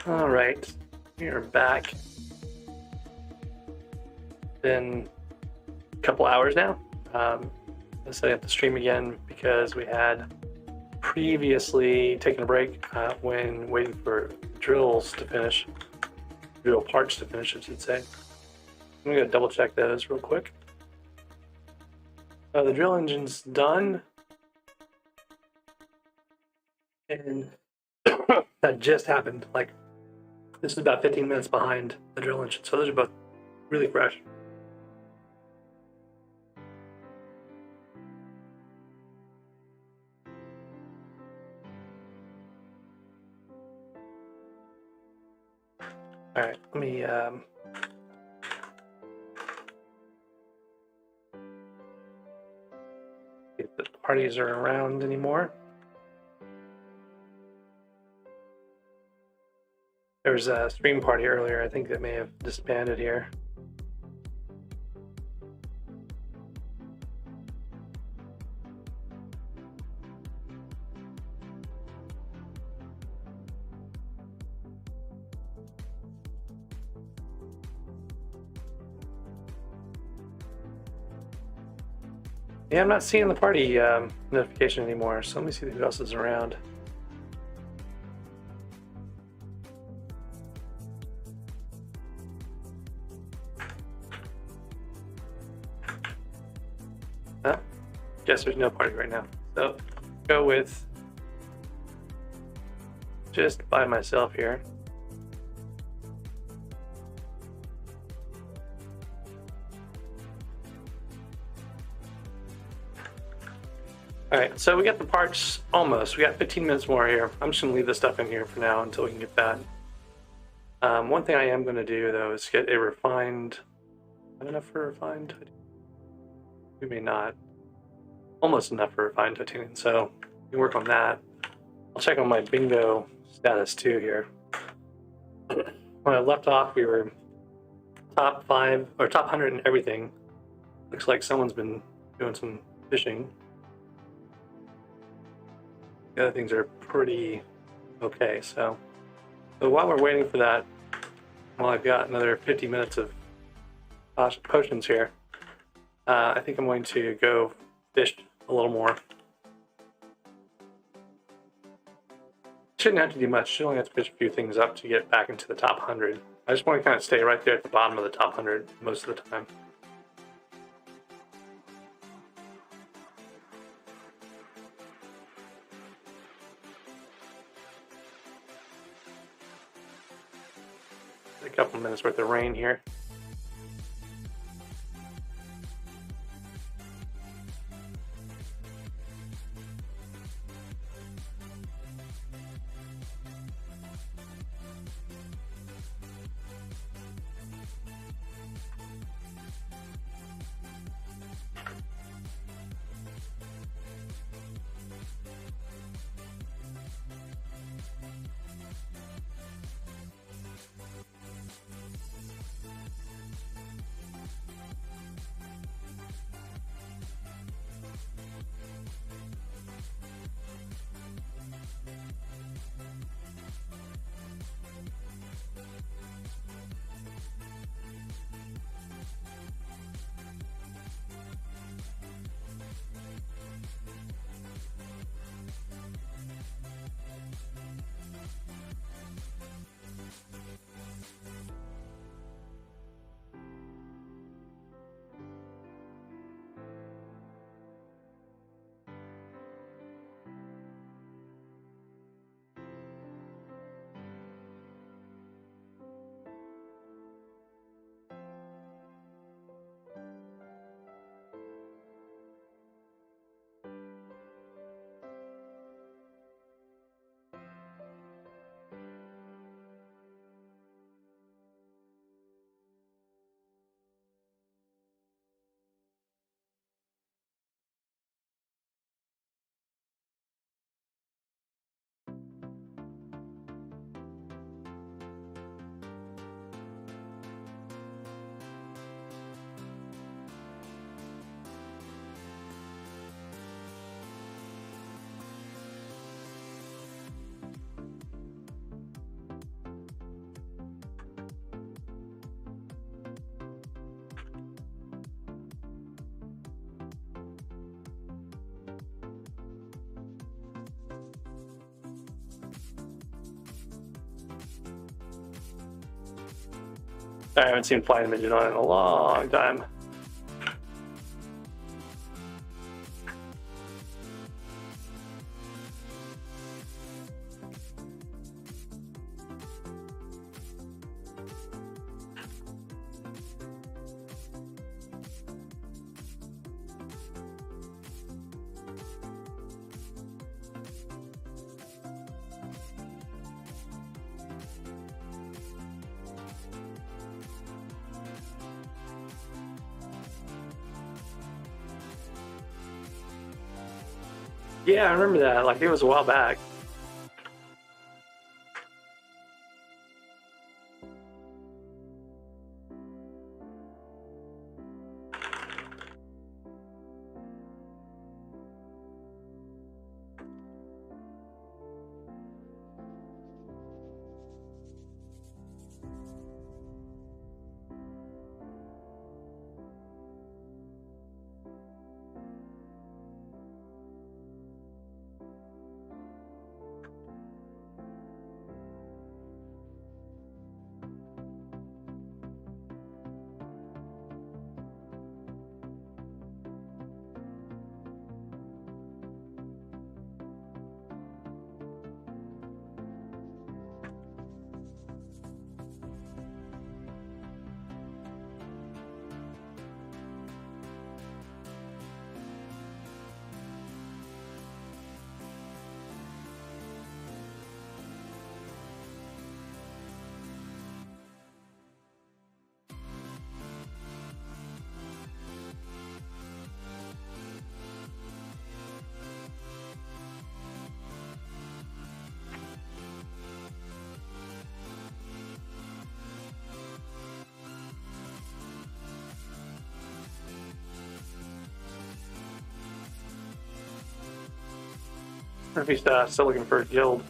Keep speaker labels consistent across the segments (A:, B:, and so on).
A: All right, we are back. Been a couple hours now. I'm setting up the stream again because we had previously taken a break when waiting for drills to finish, drill parts to finish, I should say. I'm gonna double check those real quick. The drill engine's done, and that just happened. Like, this is about 15 minutes behind the drill engine, so those are both really fresh. All right, let me see if the parties are around anymore. There was a stream party earlier. I think that may have disbanded here. Yeah, I'm not seeing the party notification anymore, so let me see who else is around. Guess there's no party right now. So go with just by myself here. All right, so we got the parts almost. We got 15 minutes more here. I'm just gonna leave this stuff in here for now until we can get that. One thing I am gonna do though is get a refined, not enough for refined, we may not. Almost enough for refined titanium, so we can work on that. I'll check on my bingo status too here. When I left off, we were top 5 or top 100 in everything. Looks like someone's been doing some fishing. The other things are pretty okay, so while we're waiting for that, well, I've got another 50 minutes of potions here. I think I'm going to go fish a little more. Shouldn't have to do much. Should only have to fish a few things up to get back into the top 100. I just want to kind of stay right there at the bottom of the top 100 most of the time. A couple minutes worth of rain here. I haven't seen Flying Midget on in a long time. Yeah, I remember that. Like, it was a while back. Or if he's still looking for a guild.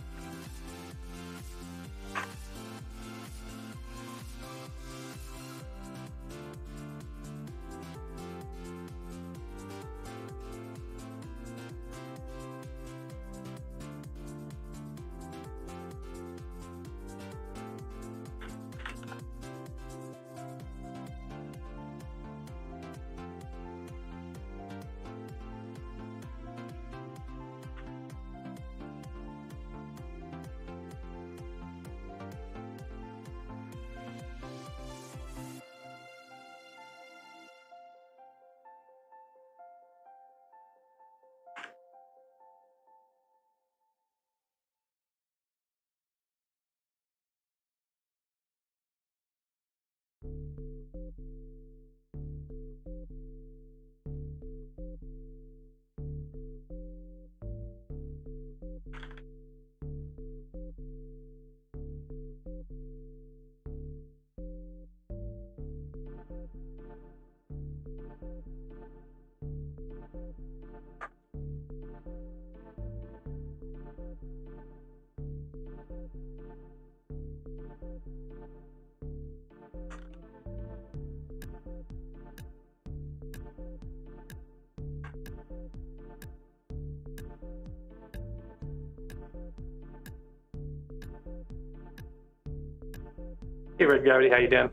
A: Hey, Red Gravity, how you doing?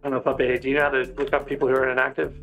A: I don't know, Puppy, do you know how to look up people who are inactive?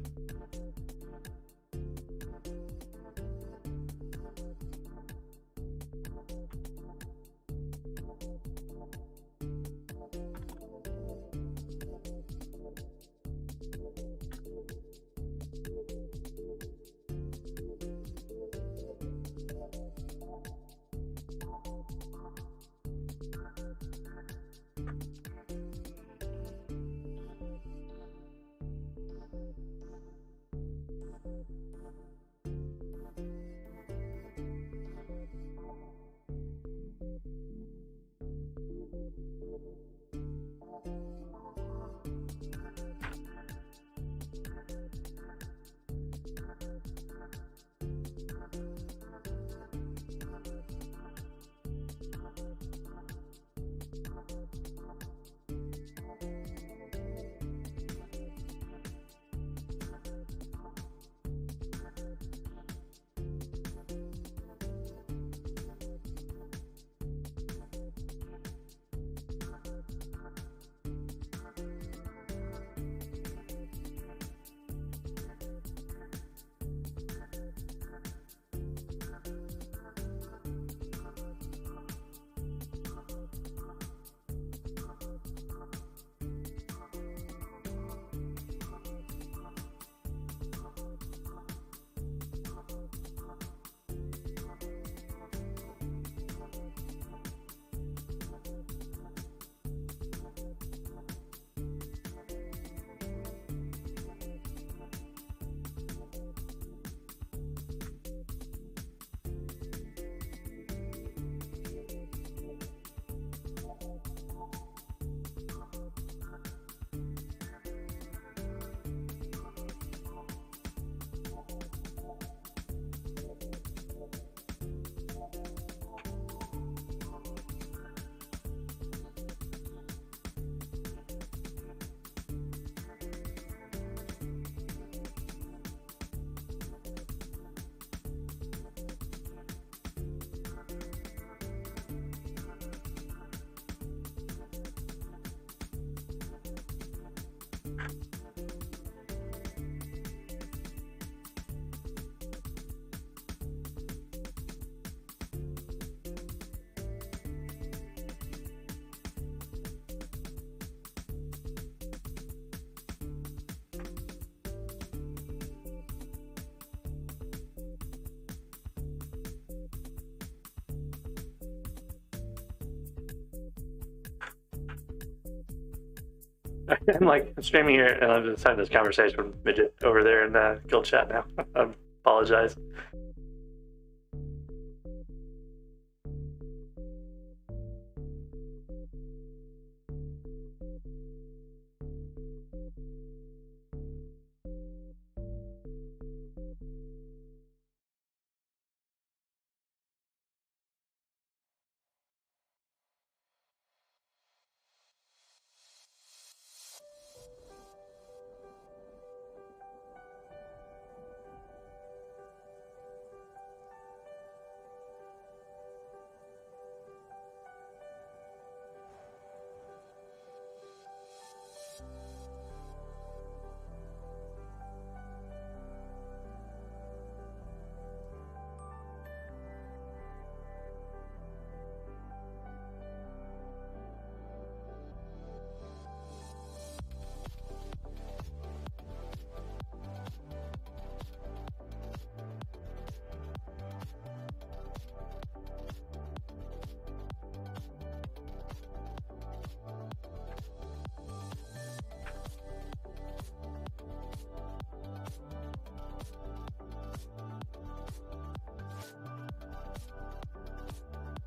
A: I'm like streaming here, and I'm just having this conversation with Midget over there in the guild chat now. I apologize.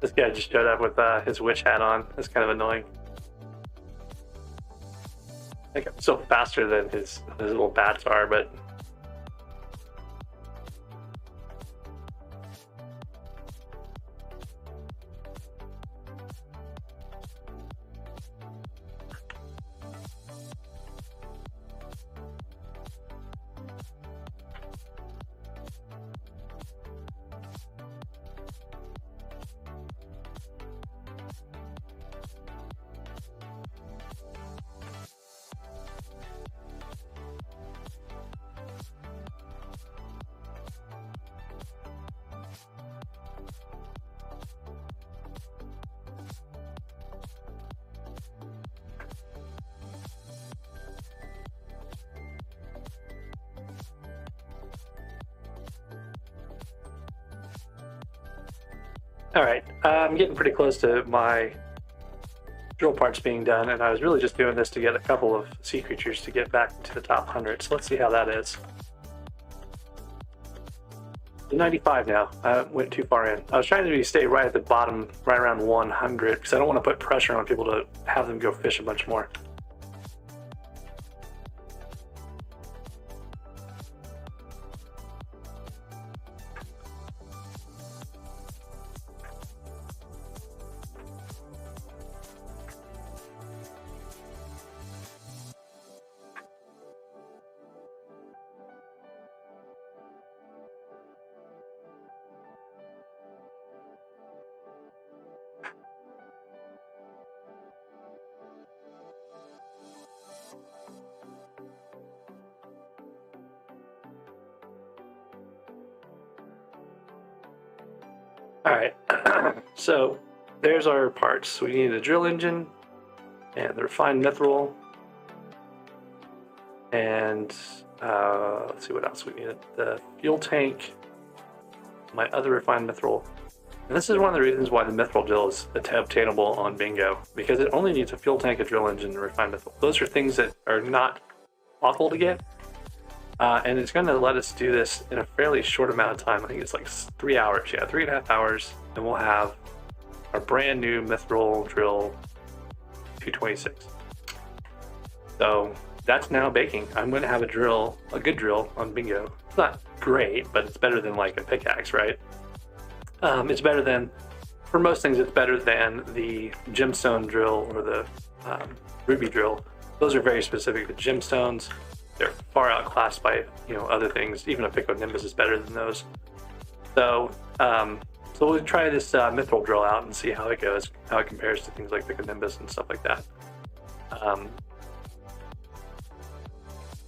A: This guy just showed up with his witch hat on. That's kind of annoying. I think I'm still faster than his little bats are, but all right. I'm getting pretty close to my drill parts being done, and I was really just doing this to get a couple of sea creatures to get back to the top 100. So let's see how that is. 95 now. I went too far in. I was trying to stay right at the bottom, right around 100, because I don't want to put pressure on people to have them go fish a bunch more. All right, so there's our parts. We need a drill engine and the refined mithril, and let's see what else we need. The fuel tank, my other refined mithril, and this is one of the reasons why the mithril drill is obtainable on Bingo, because it only needs a fuel tank, a drill engine, and a refined mithril. Those are things that are not awful to get. And it's going to let us do this in a fairly short amount of time. I think it's like 3 hours. Yeah, 3.5 hours. And we'll have our brand new mithril drill 226. So that's now baking. I'm going to have a good drill on Bingo. It's not great, but it's better than like a pickaxe, right? It's better than, for most things, it's better than the gemstone drill or the ruby drill. Those are very specific to gemstones. They're far outclassed by other things. Even a Pico Nimbus is better than those. So so we'll try this mithril drill out and see how it goes, how it compares to things like Pico Nimbus and stuff like that.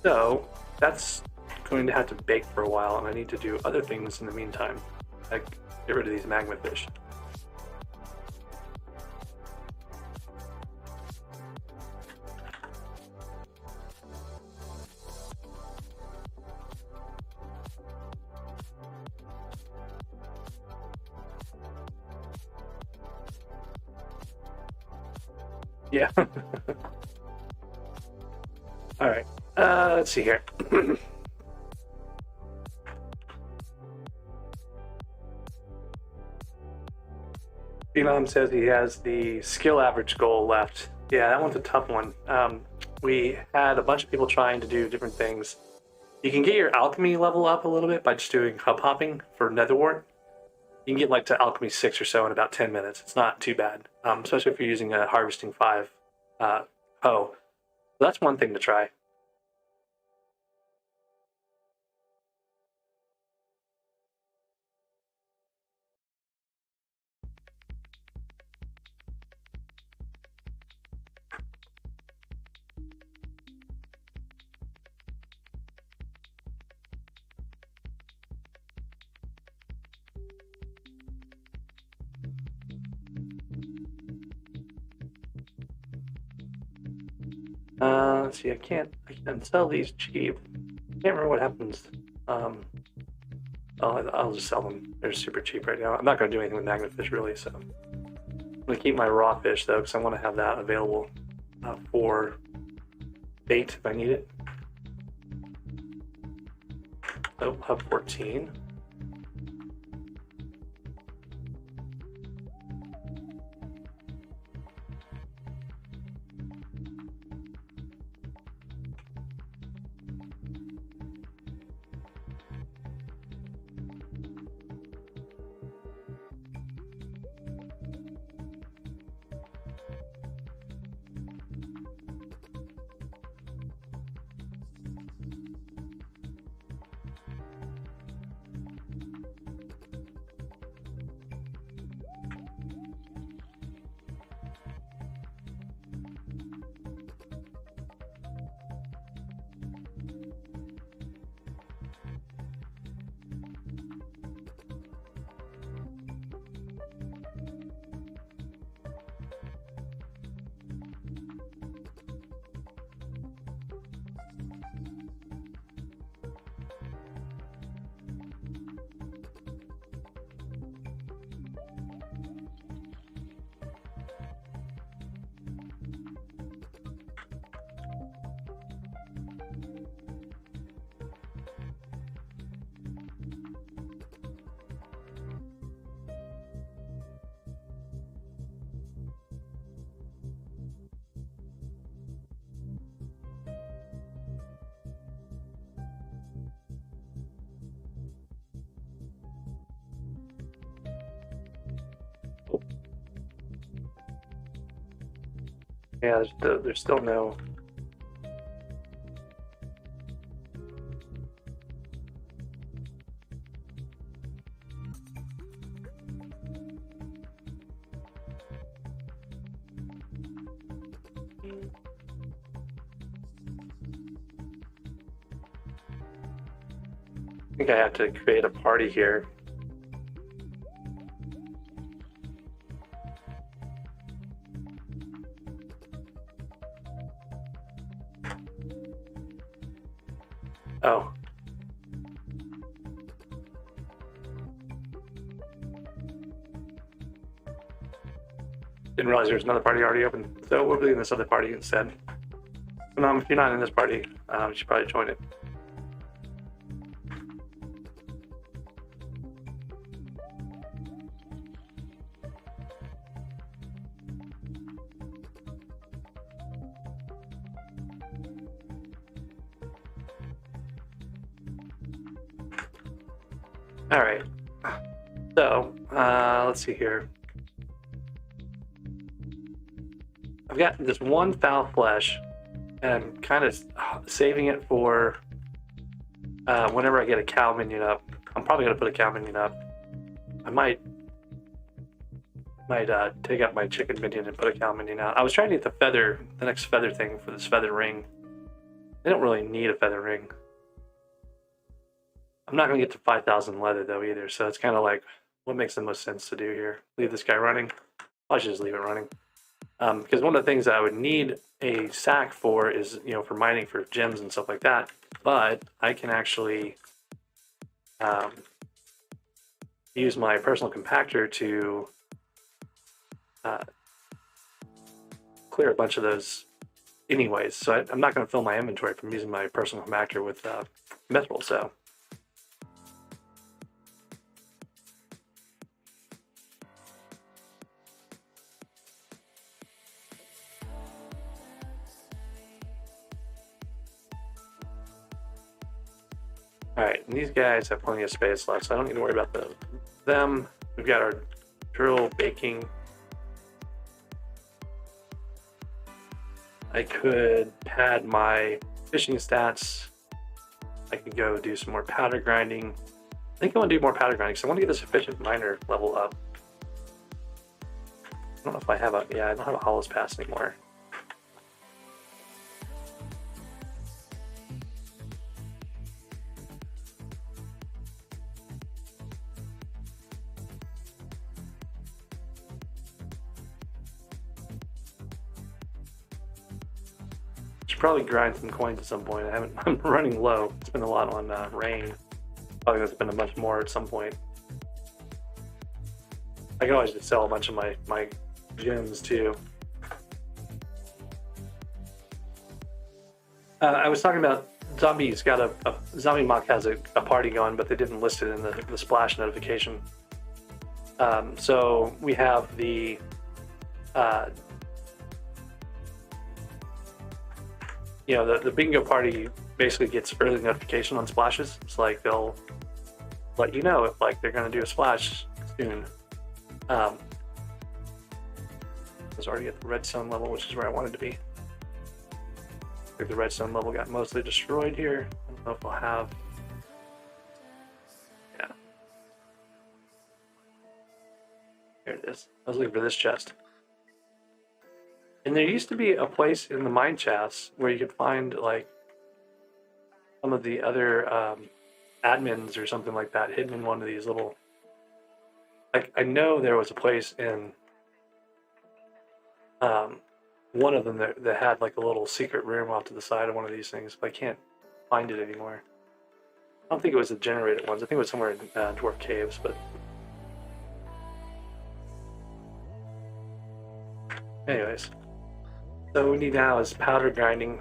A: So that's going to have to bake for a while, and I need to do other things in the meantime, like get rid of these magma fish. Yeah. All right, let's see here. Phenom says he has the skill average goal left. Yeah, that one's a tough one. We had a bunch of people trying to do different things. You can get your alchemy level up a little bit by just doing hub hopping for netherwort. You can get like to alchemy 6 or so in about 10 minutes. It's not too bad, especially if you're using a harvesting 5 hoe. So that's one thing to try. Let's see, I can't sell these cheap. Can't remember what happens. I'll just sell them. They're super cheap right now. I'm not going to do anything with magnet really, so I'm going to keep my raw fish though, because I want to have that available for bait if I need it. So hub 14. Yeah, there's still no. I think I have to create a party here. Oh. Didn't realize there was another party already open. So we'll be in this other party instead. So if you're not in this party, you should probably join it. All right. So let's see here. I've got this one foul flesh, and I'm kind of saving it for whenever I get a cow minion up. I'm probably gonna put a cow minion up. I might take out my chicken minion and put a cow minion out. I was trying to get the next feather thing for this feather ring. They don't really need a feather ring. I'm not going to get to 5,000 leather though either, so it's kind of like, what makes the most sense to do here? Leave this guy running? I should just leave it running. Because one of the things that I would need a sack for is, for mining for gems and stuff like that, but I can actually use my personal compactor to clear a bunch of those anyways, so I'm not going to fill my inventory from using my personal actor with mithril. So all right, and these guys have plenty of space left, so I don't need to worry about them. We've got our drill baking. I could pad my fishing stats. I could go do some more powder grinding. I think I want to do more powder grinding because I want to get this efficient miner level up. I don't know if I have a, yeah, I don't have a Hollows Pass anymore. Should probably grind some coins at some point. I'm running low. It's been a lot on rain. Probably going to spend a bunch more at some point. I can always just sell a bunch of my gems too. I was talking about Zombie's got a Zombie Mock has a party going, but they didn't list it in the splash notification. So we have the you know, the bingo party basically gets early notification on splashes. It's like they'll let you know if like they're going to do a splash soon. I was already at the redstone level, which is where I wanted to be. I think the redstone level got mostly destroyed here. I don't know if I'll have. Yeah. There it is. I was looking for this chest. And there used to be a place in the mine shafts where you could find like some of the other admins or something like that hidden in one of these little. Like I know there was a place in one of them that had like a little secret room off to the side of one of these things, but I can't find it anymore. I don't think it was the generated ones. I think it was somewhere in Dwarf Caves, but. Anyways. So what we need now is powder grinding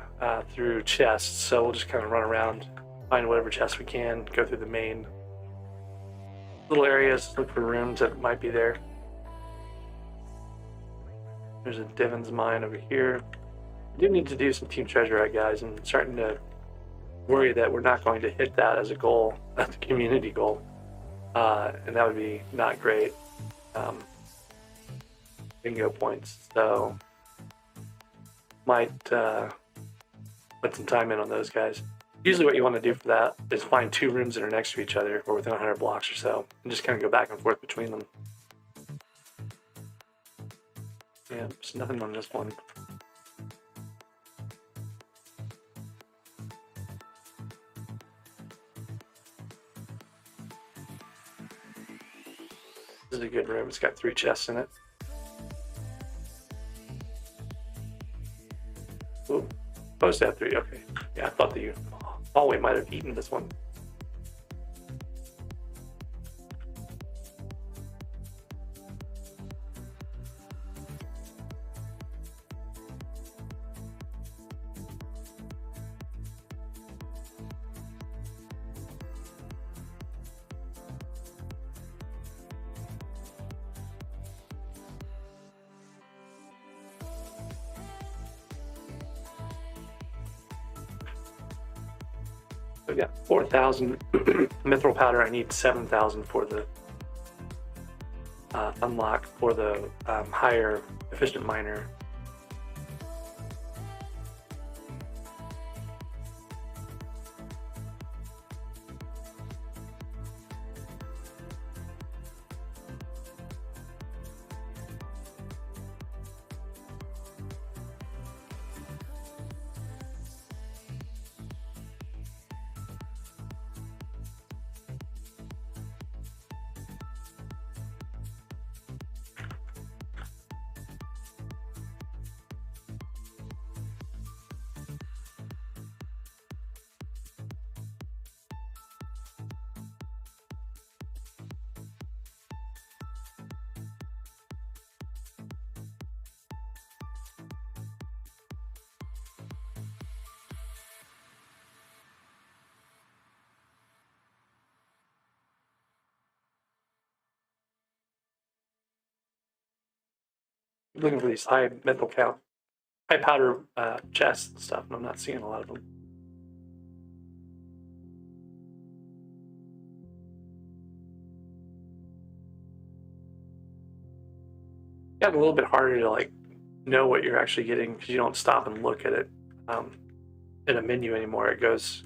A: through chests. So we'll just kind of run around, find whatever chests we can, go through the main little areas, look for rooms that might be there. There's a Divins mine over here. I do need to do some team treasure hunt, guys, and starting to worry that we're not going to hit that as a goal, as a community goal, and that would be not great. Bingo points. So. Might put some time in on those guys. Usually what you want to do for that is find two rooms that are next to each other or within 100 blocks or so and just kind of go back and forth between them. Yeah, there's nothing on this one. This is a good room. It's got 3 chests in it. Ooh, supposed to have 3, okay. Yeah, I thought the hallway might have eaten this one. So we got 4,000 mithril powder. I need 7,000 for the unlock for the higher efficient miner. looking for these high metal count, high powder chests and stuff, and I'm not seeing a lot of them. Gotten a little bit harder to like know what you're actually getting because you don't stop and look at it in a menu anymore. It goes,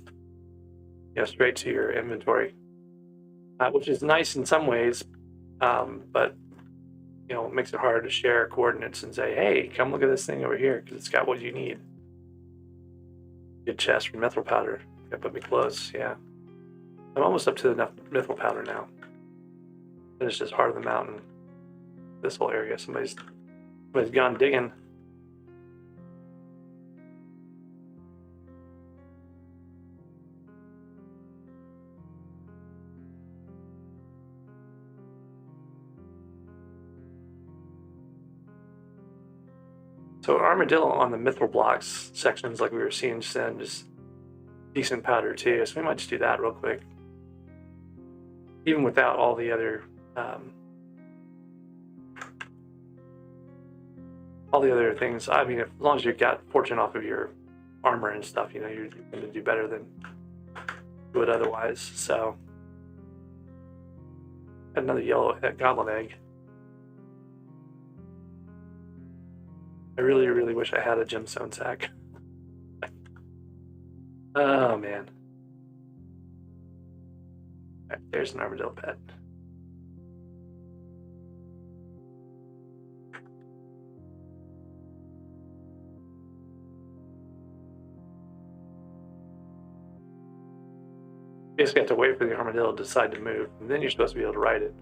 A: straight to your inventory, which is nice in some ways, but it makes it hard to share coordinates and say, "Hey, come look at this thing over here because it's got what you need." Good chest for mithril powder. That put me close. Yeah, I'm almost up to enough mithril powder now. It's just heart of the mountain. This whole area, somebody's gone digging. So armadillo on the mithril blocks sections, like we were seeing just then, just decent powder too. So we might just do that real quick, even without all the other things. I mean, as long as you got fortune off of your armor and stuff, you're going to do better than you would otherwise. So another yellow goblin egg. I really, really wish I had a gemstone sack. Oh, man. Right, there's an armadillo pet. You just have to wait for the armadillo to decide to move, and then you're supposed to be able to ride it.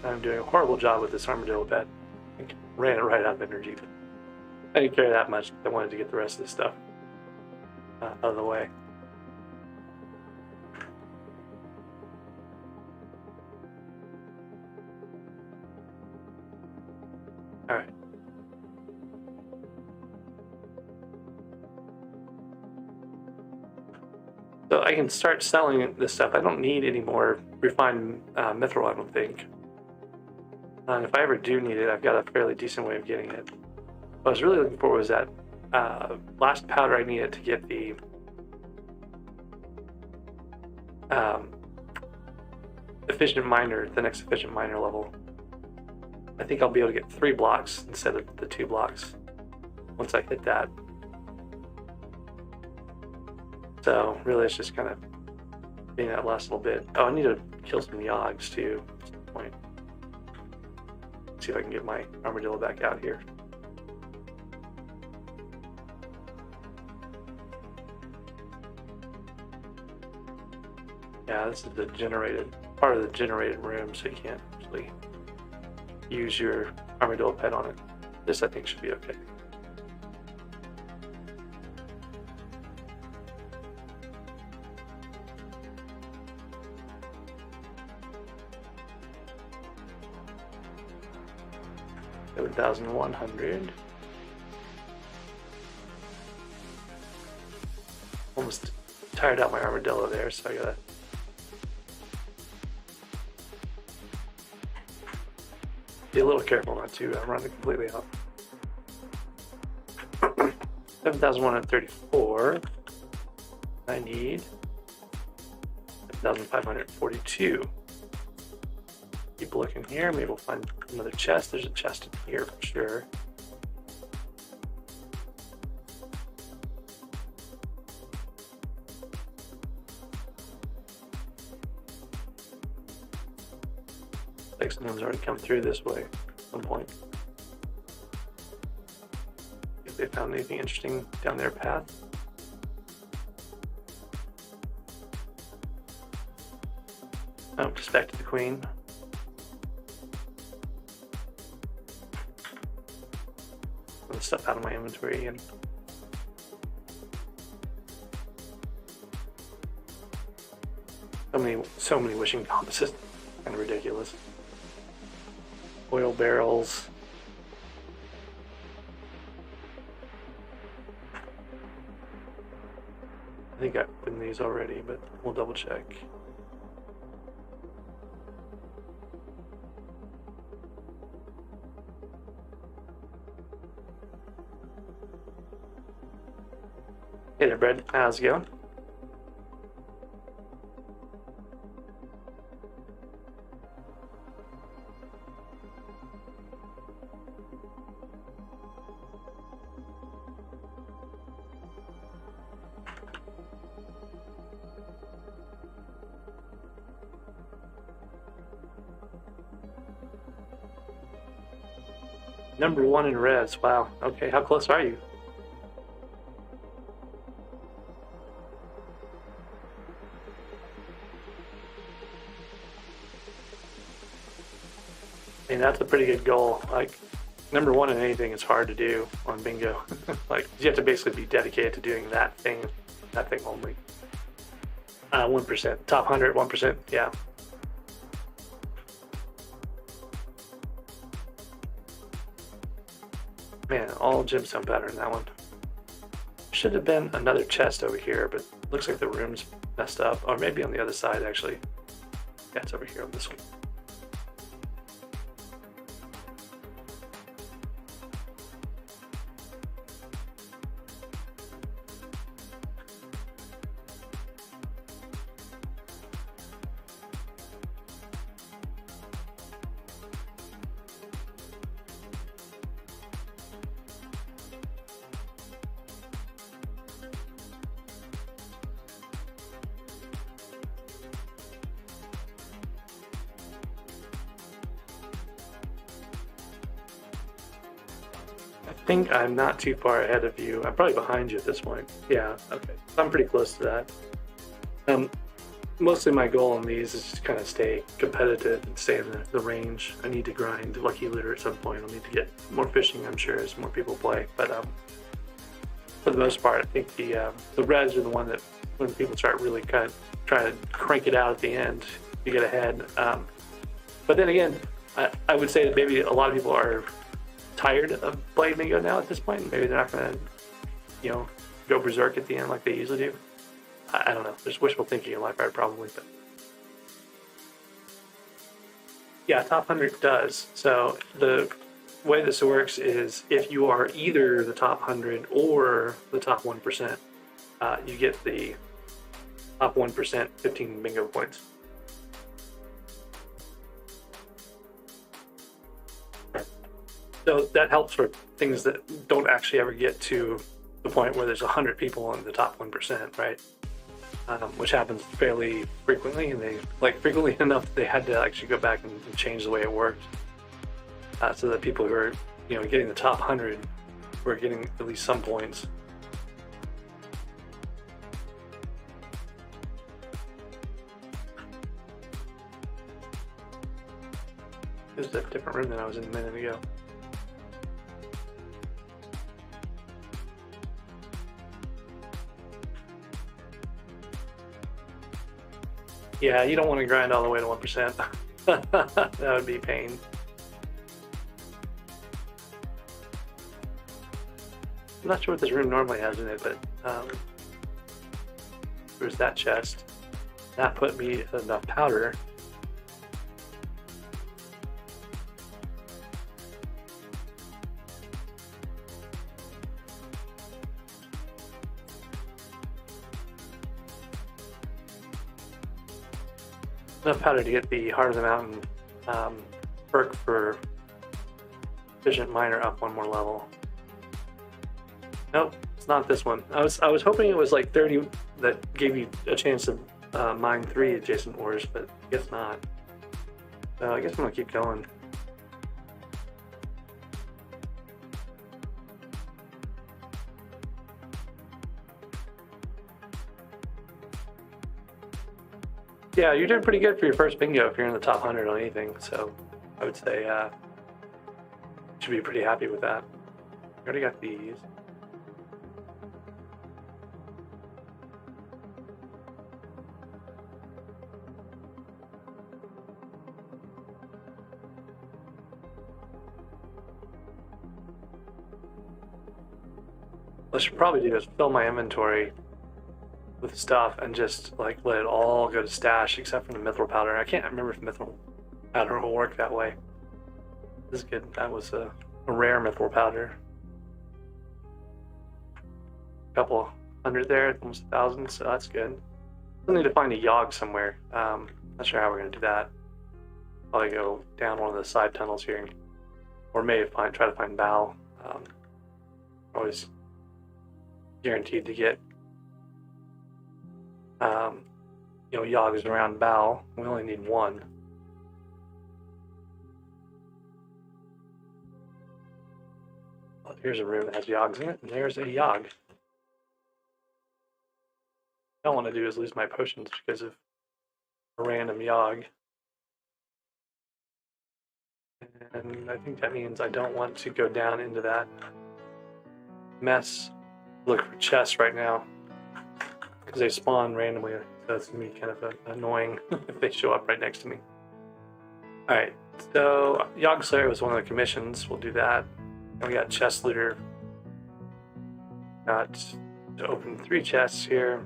A: I'm doing a horrible job with this armadillo pet. I ran it right out of energy, but I didn't care that much. I wanted to get the rest of this stuff out of the way. All right. So I can start selling this stuff. I don't need any more refined mithril, I don't think. And if I ever do need it, I've got a fairly decent way of getting it. What I was really looking for was that last powder I needed to get the efficient miner, the next efficient miner level. I think I'll be able to get 3 blocks instead of the 2 blocks once I hit that. So really it's just kind of being that last little bit. Oh, I need to kill some yogs too at some point. See if I can get my armadillo back out here. Yeah, this is the part of the generated room, so you can't actually use your armadillo pet on it. This I think should be okay. $7,100. Almost tired out my armadillo there, so I gotta be a little careful not to run it completely out. 7,134. I need 7,542. Keep looking here. Maybe we'll find another chest. There's a chest in here for sure. Like someone's already come through this way at some point. If they found anything interesting down their path. Oh, just back to the queen. Put the stuff out of my inventory again. So many wishing compasses. Kind of ridiculous. Oil barrels. I think I opened these already, but we'll double check. Hey there, Brad. How's it going? Number 1 in res. Wow. Okay, how close are you? I mean, that's a pretty good goal. Like, number 1 in anything is hard to do on bingo. Like, you have to basically be dedicated to doing that thing only. 1%. Top 100, 1%. Yeah. Man, all gyms sound better in that one. Should have been another chest over here, but looks like the room's messed up. Or maybe on the other side, actually. Yeah, it's over here on this one. I think I'm not too far ahead of you. I'm probably behind you at this point. Yeah, okay. I'm pretty close to that. Mostly my goal on these is just kind of stay competitive and stay in the range. I need to grind Lucky Looter at some point. I'll need to get more fishing, I'm sure, as more people play. But for the most part, I think the res are the one that when people start really kind of trying to crank it out at the end, you get ahead. But then again, I would say that maybe a lot of people are tired of playing bingo now at this point. Maybe they're not going to, go berserk at the end like they usually do. I don't know. There's wishful thinking in life, right? Probably, but yeah, top 100 does. So the way this works is if you are either the top 100 or the top 1%, you get the top 1% 15 bingo points. So that helps for things that don't actually ever get to the point where there's 100 people in the top 1%, right? Which happens fairly frequently, and frequently enough that they had to actually go back and change the way it worked, so that people who are, getting the top 100 were getting at least some points. This is a different room than I was in a minute ago. Yeah, you don't want to grind all the way to 1%. That would be pain. I'm not sure what this room normally has in it, but there's that chest. That put me enough powder. Enough powder to get the Heart of the Mountain perk for Efficient Miner up one more level. Nope, it's not this one. I was hoping it was like 30 that gave you a chance to mine 3 adjacent ores, but I guess not. So I guess I'm gonna keep going. Yeah, you're doing pretty good for your first bingo if you're in the top 100 on anything, so I would say you should be pretty happy with that. I already got these. What I should probably do is fill my inventory with stuff and just like let it all go to stash except for the mithril powder. I can't remember if mithril powder will work that way. This is good. That was a rare mithril powder. A couple hundred there, almost 1,000, so that's good. We'll need to find a Yogg somewhere. Not sure how we're gonna do that. Probably go down one of the side tunnels here, or maybe try to find Bao. Always guaranteed to get Yoggs around Bao. We only need one. Well, here's a room that has Yoggs in it, and there's a Yogg. What I don't want to do is lose my potions because of a random Yogg. And I think that means I don't want to go down into that mess, look for chests right now, because they spawn randomly. So it's going to be kind of annoying if they show up right next to me. Alright, so Yogg Slayer was one of the commissions. We'll do that. And we got Chest Looter. Got to open 3 chests here.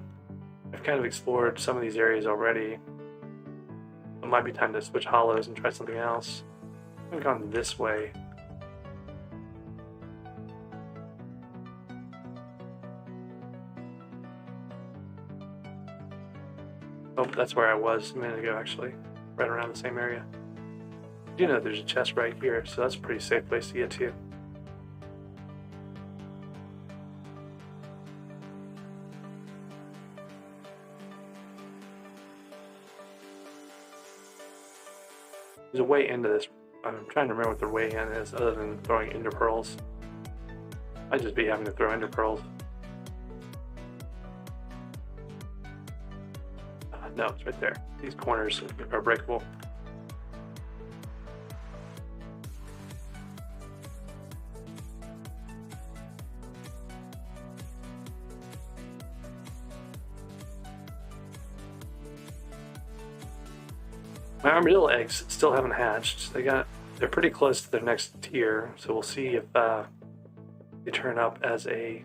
A: I've kind of explored some of these areas already. It might be time to switch hollows and try something else. I've gone this way. Oh, that's where I was a minute ago, actually. Right around the same area. I do know there's a chest right here, so that's a pretty safe place to get to. There's a way into this. I'm trying to remember what the way in is, other than throwing ender pearls. I'd just be having to throw ender pearls. No, it's right there. These corners are breakable. My armadillo eggs still haven't hatched. They're pretty close to their next tier, so we'll see if they turn up as a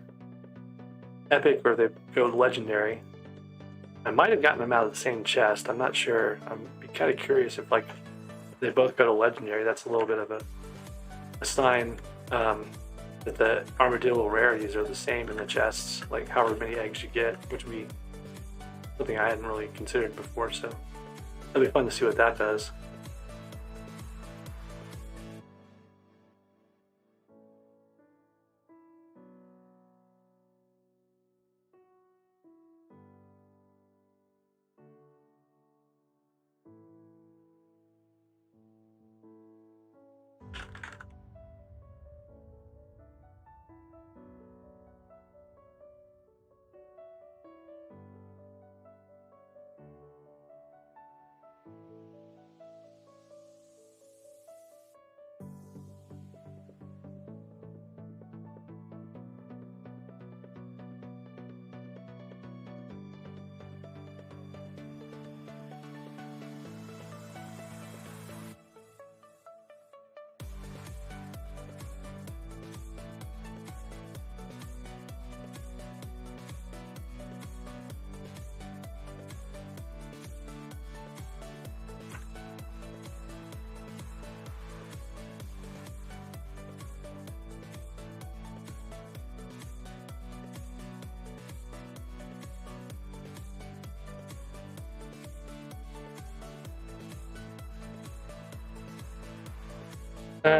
A: epic or they go legendary. I might have gotten them out of the same chest. I'm not sure. I'm kind of curious if they both go to legendary. That's a little bit of a sign that the armadillo rarities are the same in the chests, like however many eggs you get, which would be something I hadn't really considered before. So it'll be fun to see what that does.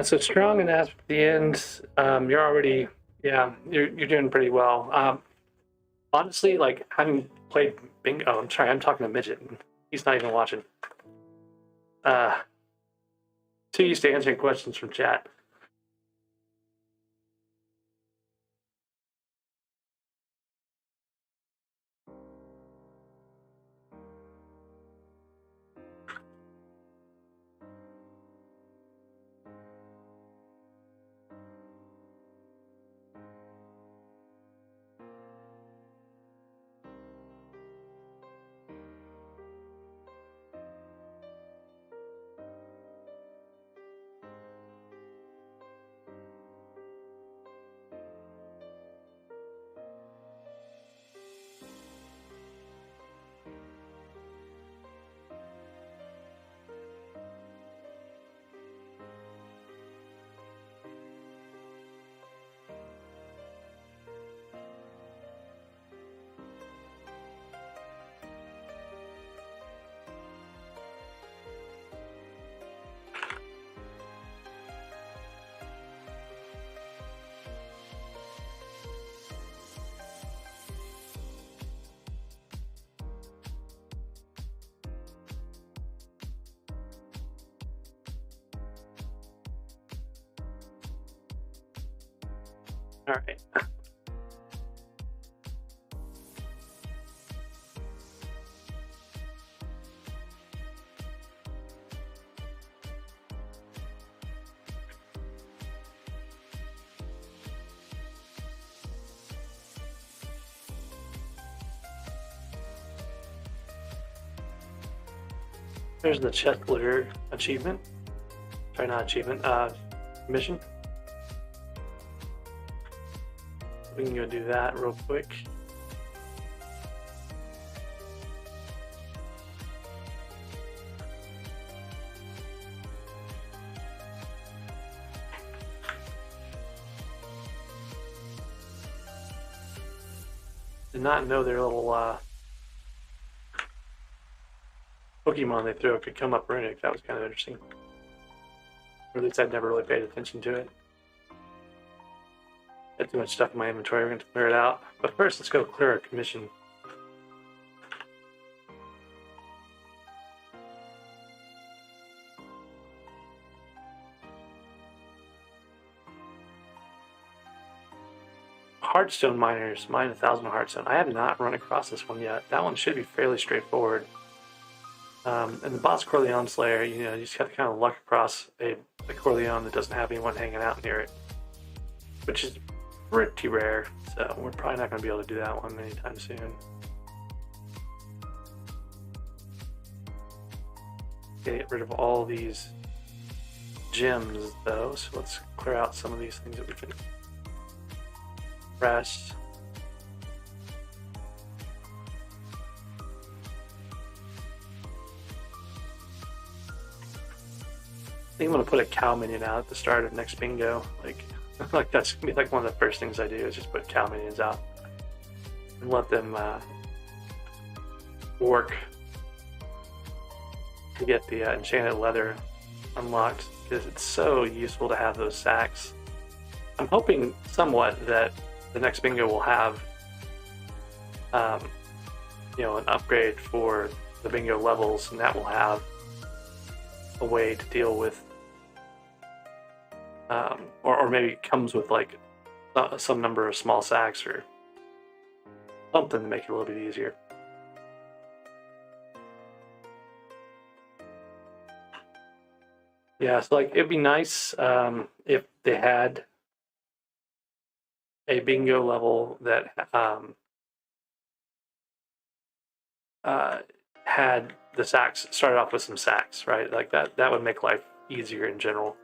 A: So strong and asp at the end. You're already, you're doing pretty well. Honestly, like having played bingo. Oh, I'm sorry, I'm talking to Midget. He's not even watching. Too used to answering questions from chat. All right. There's the chest looter achievement. Sorry, not achievement, mission. We can go do that real quick. Did not know their little Pokemon they threw could come up runic. That was kind of interesting. Or at least I'd never really paid attention to it. Got too much stuff in my inventory. We're going to clear it out. But first, let's go clear our commission. Heartstone miners, mine 1,000 heartstone. I have not run across this one yet. That one should be fairly straightforward. And the boss Corleone Slayer, you know, you just have to kind of luck across a Corleone that doesn't have anyone hanging out near it, which is pretty rare. So we're probably not going to be able to do that one anytime soon. Get rid of all these gems though, so let's clear out some of these things that we can press. I think I'm gonna put a cow minion out at the start of next bingo. Like that's gonna be like one of the first things I do is just put cow minions out and let them work to get the enchanted leather unlocked, because it's so useful to have those sacks. I'm hoping somewhat that the next bingo will have you know, an upgrade for the bingo levels, and that will have a way to deal with or maybe it comes with like some number of small sacks or something to make it a little bit easier. Yeah, so like it'd be nice if they had a bingo level that had the sacks, started off with some sacks, right? Like that would make life easier in general.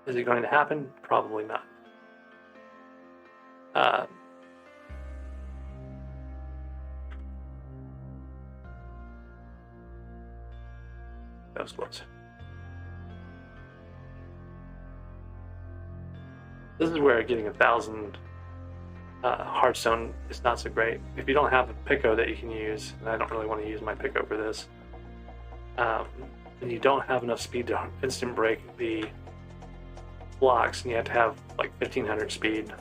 A: Is it going to happen? Probably not. That was close. This is where getting 1,000 Hearthstone is not so great. If you don't have a Pico that you can use, and I don't really want to use my Pico for this, and you don't have enough speed to instant break the blocks, and you have to have like 1,500 speed.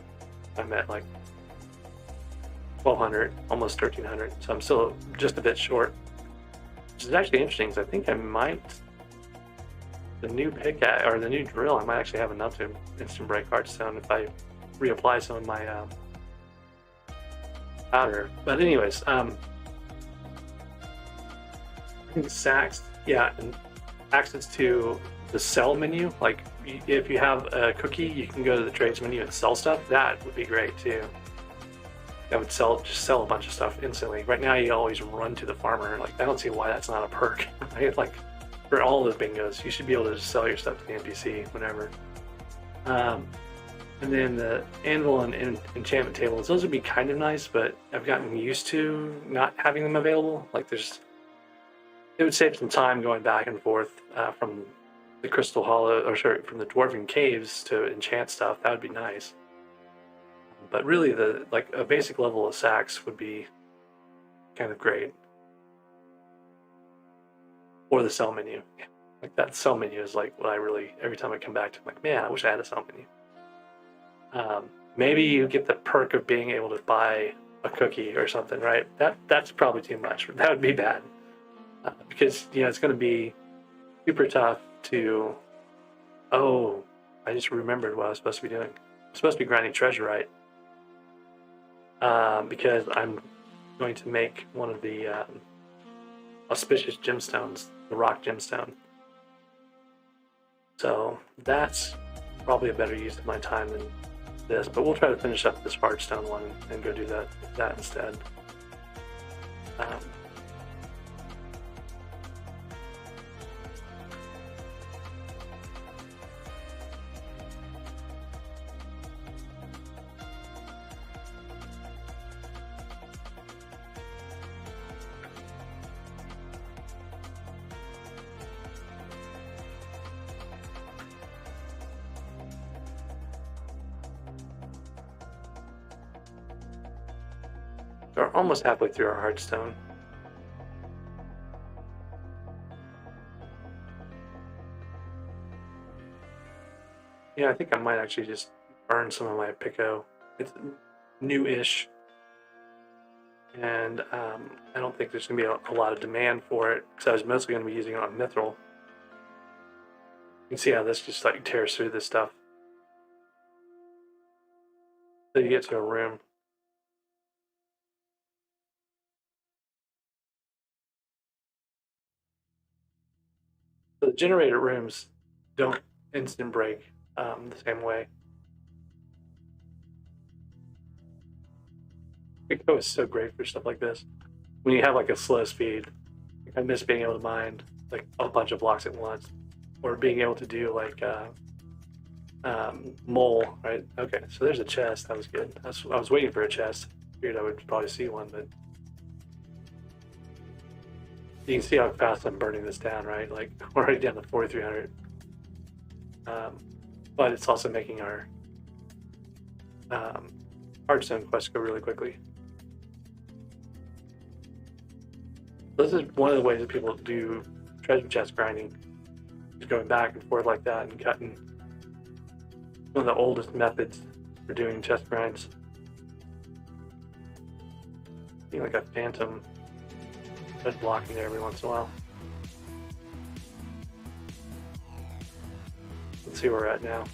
A: I'm at like 1,200, almost 1,300, so I'm still just a bit short. Which is actually interesting, because I think I might, the new pickaxe or the new drill, I might actually have enough to instant break Hearthstone if I reapply some of my powder. But anyways, I think sacks, yeah, and access to the sell menu. Like if you have a cookie, you can go to the trades menu and sell stuff. That would be great too. That would just sell a bunch of stuff instantly. Right now, you always run to the farmer. Like I don't see why that's not a perk. Right? Like for all of the bingos, you should be able to just sell your stuff to the NPC whenever. And then the anvil and enchantment tables, those would be kind of nice, but I've gotten used to not having them available. Like it would save some time going back and forth from the Crystal Hollow, or sorry, from the Dwarven Caves to enchant stuff. That would be nice. But really, like a basic level of sacks would be kind of great. Or the sell menu. Like that sell menu is like what I really, every time I come back to, I'm like, man, I wish I had a sell menu. Maybe you get the perk of being able to buy a cookie or something, right? That's probably too much. That would be bad. Because, you know, it's going to be super tough to Oh, I just remembered what I was supposed to be doing. I'm supposed to be grinding treasure, because I'm going to make one of the auspicious gemstones, the rock gemstone. So that's probably a better use of my time than this, but we'll try to finish up this hardstone one and go do that instead. Um, we're almost halfway through our hardstone. Yeah, I think I might actually just burn some of my Pico. It's new-ish, and I don't think there's going to be a lot of demand for it because I was mostly going to be using it on Mithril. You can see how this just like tears through this stuff. So you get to a room. So the generator rooms don't instant break the same way. Pico is so great for stuff like this. When you have like a slow speed, I miss being able to mine like a bunch of blocks at once, or being able to do like mole, right? Okay, so there's a chest. That was good. I was waiting for a chest. Figured I would probably see one, but you can see how fast I'm burning this down, right? Like we're already down to 4,300. But it's also making our hardstone quest go really quickly. This is one of the ways that people do treasure chest grinding, just going back and forth like that and cutting. One of the oldest methods for doing chest grinds. Being like a phantom just blocking there every once in a while. Let's see where we're at now.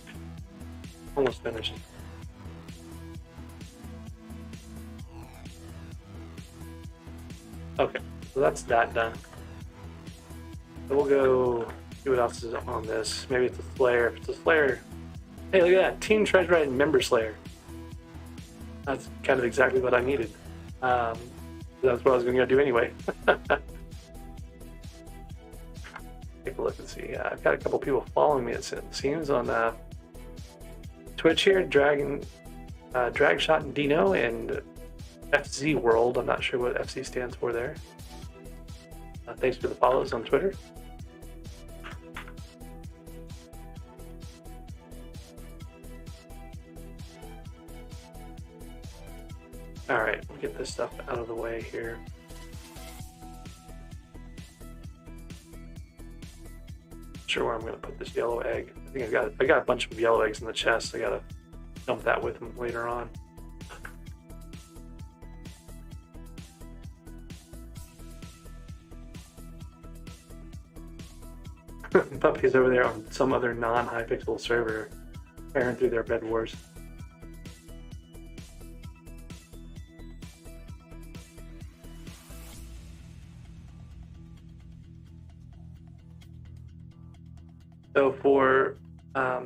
A: Almost finished. Okay, so that's that done. So we'll go see what else is on this. Maybe it's a Slayer. If it's a Slayer, hey, look at that. Team Treasure and Member Slayer. That's kind of exactly what I needed. That's what I was going to go do anyway. Take a look and see. I've got a couple people following me, it seems, on Twitch here. Dragshot and Dino and FZ World. I'm not sure what FC stands for there. Thanks for the follows on Twitter. All right, we'll get this stuff out of the way here. Not sure where I'm going to put this yellow egg. I think I got a bunch of yellow eggs in the chest. I got to dump that with them later on. Puppies over there on some other non-Hypixel server, tearing through their bed wars. So for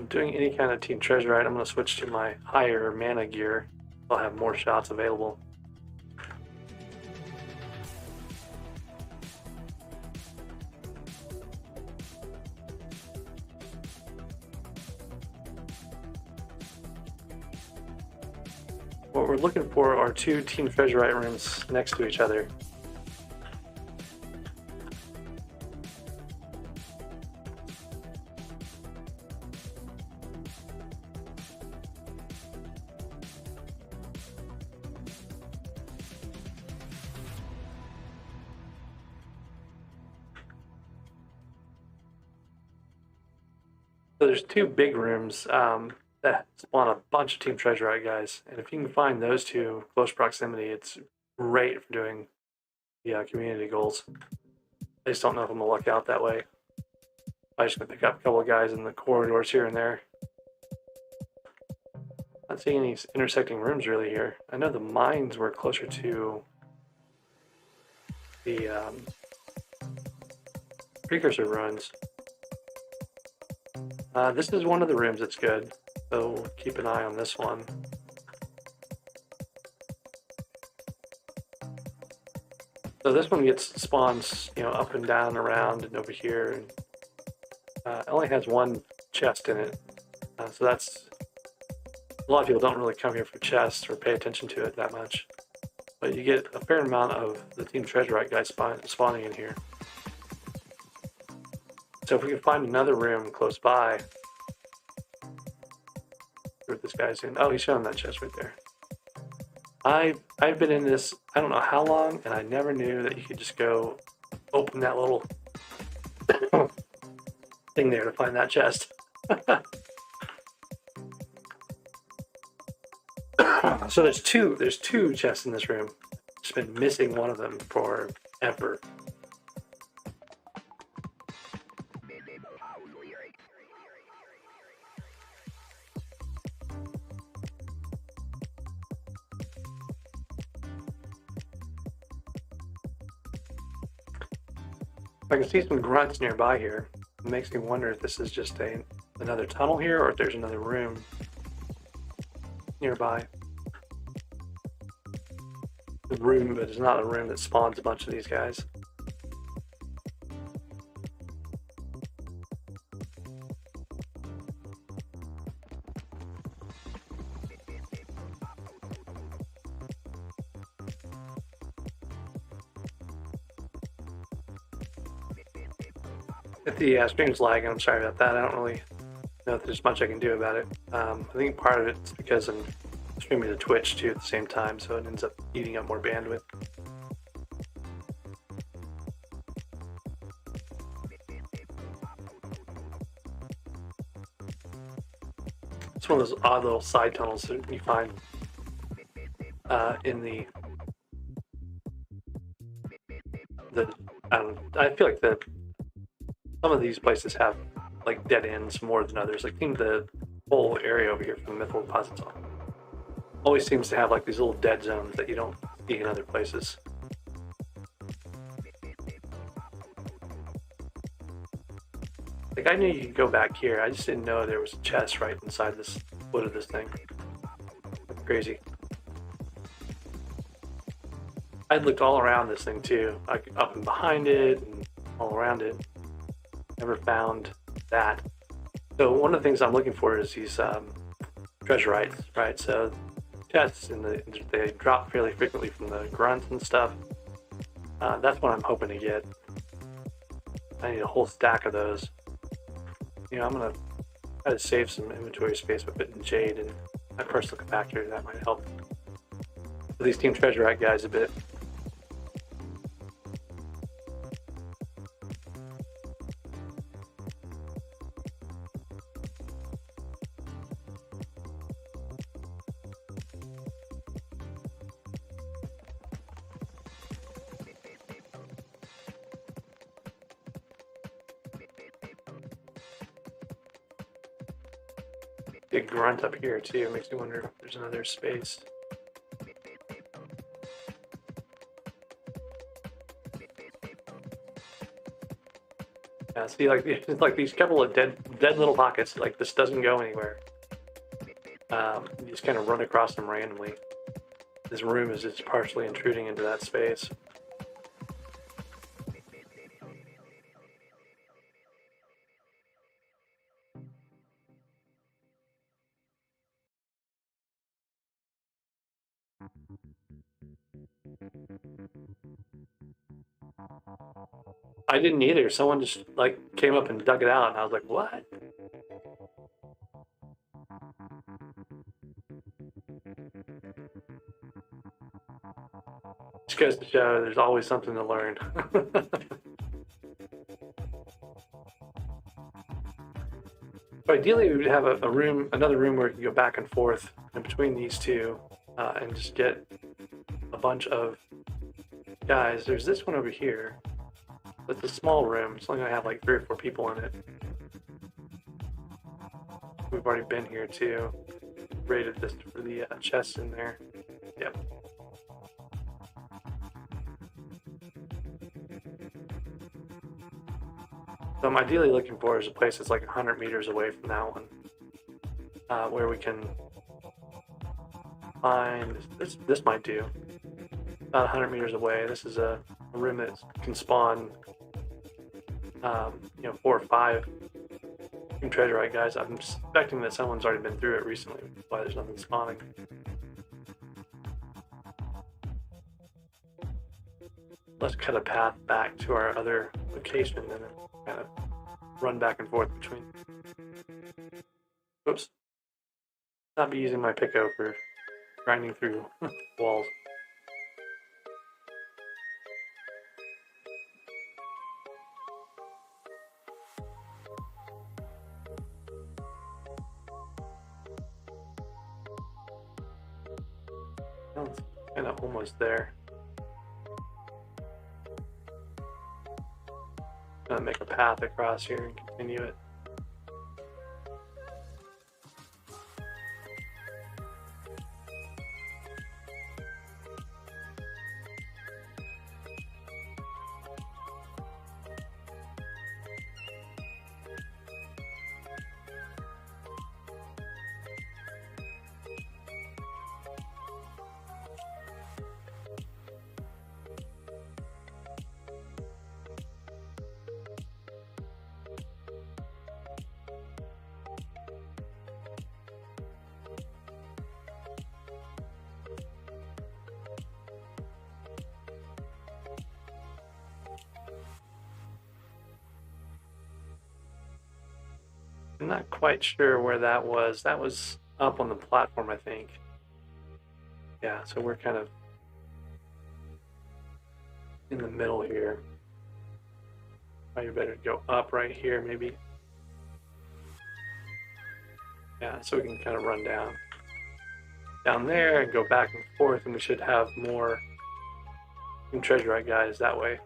A: doing any kind of team treasure item, I'm going to switch to my higher mana gear. I'll have more shots available. What we're looking for are two team treasure item rooms next to each other. So there's two big rooms that spawn a bunch of team treasure guys, and if you can find those two close proximity, it's great for doing the community goals. I just don't know if I'm gonna luck out that way. I'm just gonna pick up a couple of guys in the corridors here and there. Not seeing any intersecting rooms really here. I know the mines were closer to the precursor ruins. This is one of the rooms that's good, so we'll keep an eye on this one. So this one gets spawns, you know, up and down, around, and over here. And, it only has one chest in it, so that's a lot of people don't really come here for chests or pay attention to it that much. But you get a fair amount of the Team Treasurite guys spawning in here. So if we can find another room close by, where this guy's in. Oh, he's showing that chest right there. I've been in this, I don't know how long, and I never knew that you could just go open that little thing there to find that chest. So there's two chests in this room. Just been missing one of them forever. I can see some grunts nearby here. It makes me wonder if this is just another tunnel here, or if there's another room nearby. The room, but it's not a room that spawns a bunch of these guys. If the stream's lagging, I'm sorry about that. I don't really know if there's much I can do about it. I think part of it's because I'm streaming to Twitch too at the same time, so it ends up eating up more bandwidth. It's one of those odd little side tunnels that you find in the I feel like some of these places have like dead ends more than others. Like the whole area over here from the Mythical Deposits always seems to have like these little dead zones that you don't see in other places. Like I knew you could go back here, I just didn't know there was a chest right inside this foot of this thing. That's crazy. I'd looked all around this thing too, like up and behind it and all around it. Never found that. So one of the things I'm looking for is these treasurites, right? So chests, and they drop fairly frequently from the grunts and stuff. That's what I'm hoping to get. I need a whole stack of those. You know, I'm gonna try to save some inventory space by putting jade in my personal compactor. That might help these Team Treasurite guys a bit. Big grunt up here too. It makes me wonder if there's another space. Yeah, see, like these couple of dead little pockets. Like this doesn't go anywhere. You just kind of run across them randomly. This room is just partially intruding into that space. I didn't either. Someone just like came up and dug it out, and I was like, "What?" Just goes to show there's always something to learn. So ideally, we would have a room, another room where you can go back and forth in between these two, and just get a bunch of guys. There's this one over here. It's a small room. It's only gonna have like 3 or 4 people in it. already been here too. Rated this for the chests in there. Yep. So I'm ideally looking for is a place that's like 100 meters away from that one, where we can find this might do about 100 meters away. This is a room that can spawn, 4 or 5 treasure guys. I'm suspecting that someone's already been through it recently, which is why there's nothing spawning. Let's cut a path back to our other location and then kind of run back and forth between. Oops. Not be using my picko for grinding through walls. It's kind of almost there. Gonna make a path across here and continue it. I'm not quite sure where that was. That was up on the platform, I think. Yeah, so we're kind of in the middle here. Probably better go up right here, maybe. Yeah, so we can kind of run down there and go back and forth, and we should have more treasure guys that way.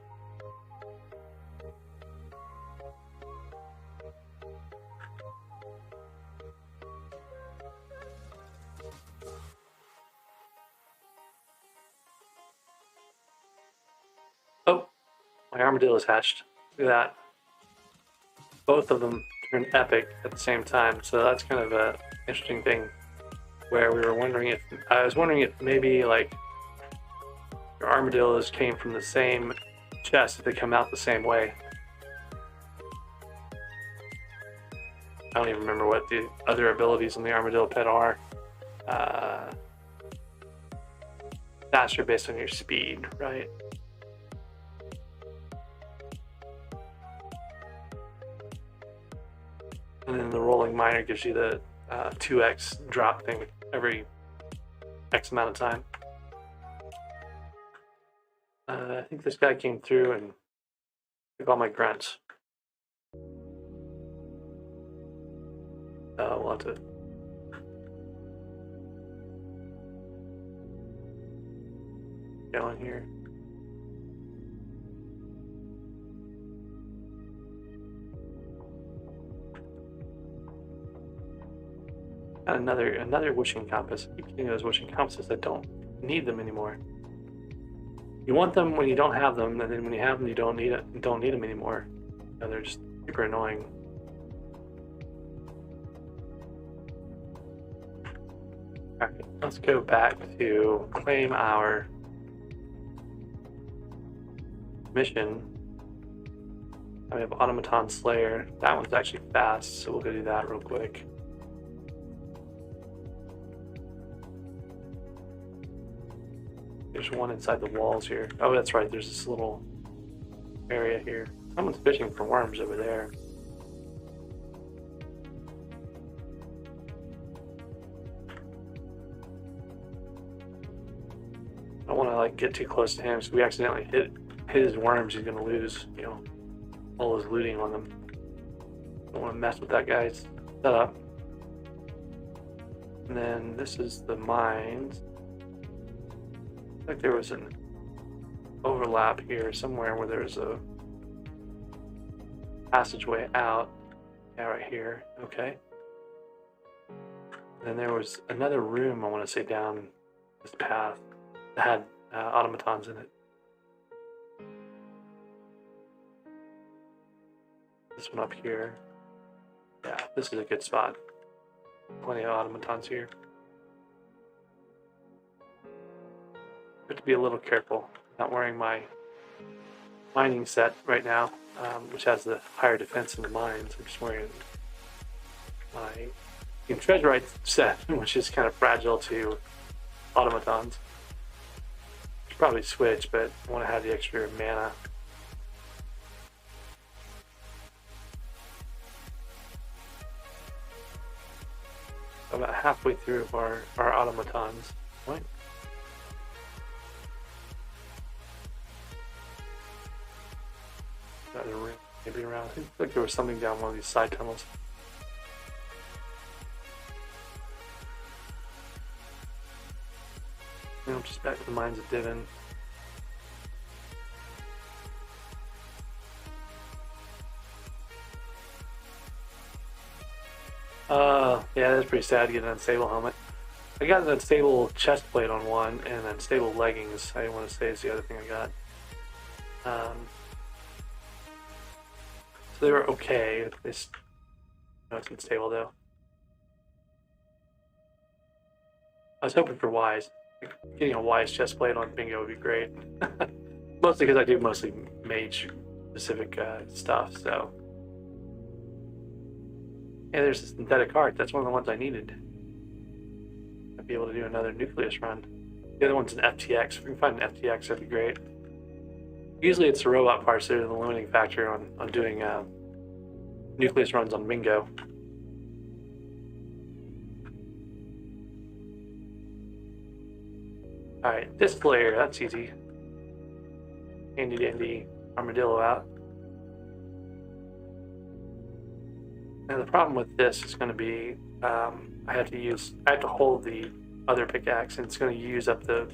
A: Oh, my armadillo's hatched. Look at that. Both of them turned epic at the same time, so that's kind of an interesting thing. Where we were wondering I was wondering if maybe like your armadillos came from the same chest, if they come out the same way. I don't even remember what the other abilities on the armadillo pet are. Faster based on your speed, right? And then the rolling miner gives you the 2x drop thing every X amount of time. I think this guy came through and took all my grunts. We'll have to go in here. Another wishing compass. I keep getting those wishing compasses that don't need them anymore. You want them when you don't have them, and then when you have them, you don't need them anymore. They're just super annoying. All right, let's go back to claim our mission. We have Automaton Slayer. That one's actually fast, so we'll go do that real quick. There's one inside the walls here. Oh, that's right. There's this little area here. Someone's fishing for worms over there. I don't want to like get too close to him, so we accidentally hit his worms. He's gonna lose, all his looting on them. Don't want to mess with that guy's setup. And then this is the mines. Like there was an overlap here somewhere where there's a passageway out. Yeah, right here. Okay. And there was another room, I want to say, down this path that had automatons in it. This one up here. Yeah, this is a good spot. Plenty of automatons here. Have to be a little careful. Not wearing my mining set right now, which has the higher defense in the mines. I'm just wearing my treasurite set, which is kind of fragile to automatons. Should probably switch, but I want to have the extra mana. About halfway through our automatons. Right? Got a room maybe around. I think like there was something down one of these side tunnels. You know, just back to the mines of Divin. Yeah, that's pretty sad to get an unstable helmet. I got an unstable chest plate on one, and unstable leggings, I want to say, is the other thing I got. So they were okay. It's unstable though. I was hoping for Wise. Getting a Wise chest plate on Bingo would be great. Mostly because I do mostly mage specific stuff, so. Hey, there's a synthetic heart. That's one of the ones I needed. I'd be able to do another nucleus run. The other one's an FTX. If we can find an FTX, that'd be great. Usually it's the robot parts that are the limiting factor on doing nucleus runs on Bingo. Alright, this layer, that's easy. Handy dandy armadillo out. And the problem with this is going to be I have to hold the other pickaxe, and it's going to use up the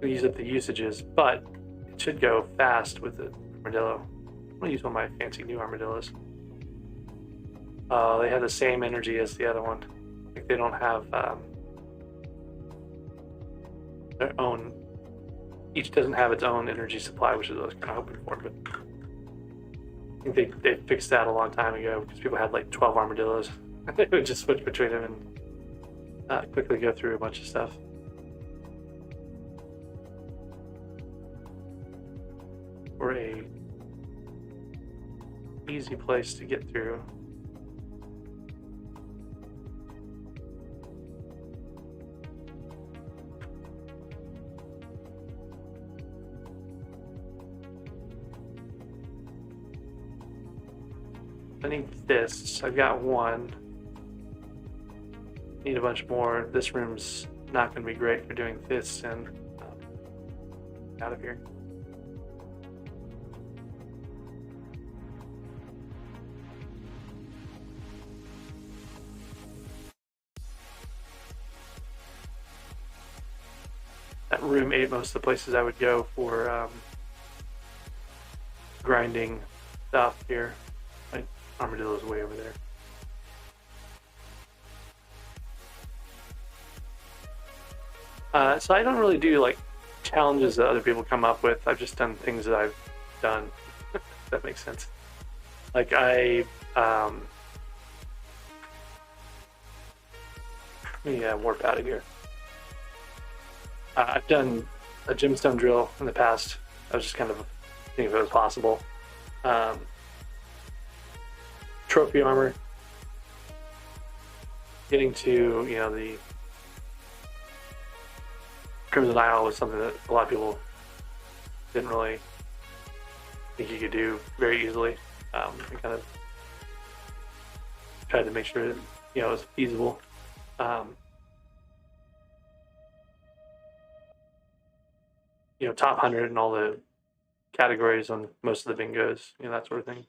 A: usages, but it should go fast with the armadillo. I'm going to use one of my fancy new armadillos. They have the same energy as the other one. Like they don't have their own. Each doesn't have its own energy supply, which is what I was kind of hoping for, but. I think they fixed that a long time ago because people had like 12 armadillos. They would just switch between them and quickly go through a bunch of stuff. For a easy place to get through. I need this. I've got one. Need a bunch more. This room's not going to be great for doing this and out of here. That room ate most of the places I would go for grinding stuff here. Armadillo's way over there. So I don't really do like challenges that other people come up with. I've just done things that I've done. If that makes sense. Like let me warp out of here. I've done a gemstone drill in the past. I was just kind of thinking if it was possible. Trophy armor. Getting to, the Crimson Isle was something that a lot of people didn't really think you could do very easily. I kind of tried to make sure that, it was feasible. Top 100 and all the categories on most of the bingos, that sort of thing.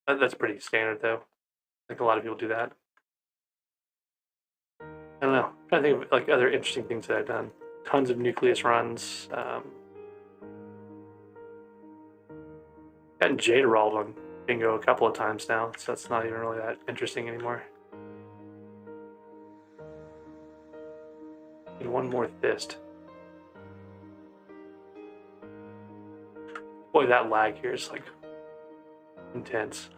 A: That's pretty standard, though. I think a lot of people do that. I don't know. I'm trying to think of like other interesting things that I've done. Tons of nucleus runs. Gotten Jade rolled one bingo a couple of times now, so that's not even really that interesting anymore. And one more fist. Boy, that lag here is like intense.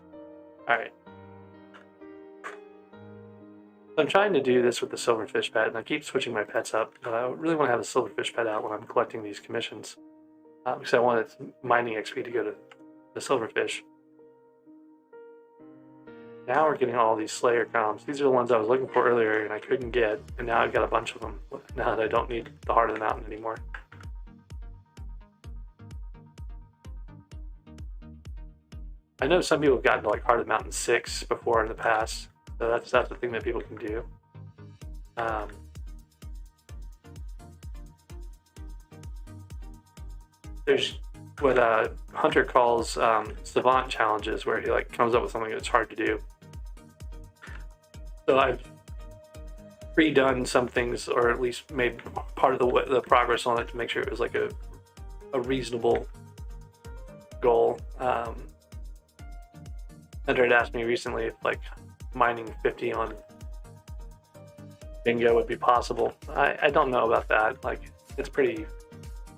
A: Alright. I'm trying to do this with the silverfish pet, and I keep switching my pets up, but I really want to have a silverfish pet out when I'm collecting these commissions. Because I want its mining XP to go to the silverfish. Now we're getting all these Slayer comms. These are the ones I was looking for earlier and I couldn't get, and now I've got a bunch of them, now that I don't need the Heart of the Mountain anymore. I know some people have gotten to like Heart of the Mountain 6 before in the past, so that's the thing that people can do. There's what Hunter calls savant challenges, where he like comes up with something that's hard to do. So I've redone some things, or at least made part of the progress on it to make sure it was like a reasonable goal. Hunter had asked me recently if like mining 50 on bingo would be possible. I don't know about that. Like, it's pretty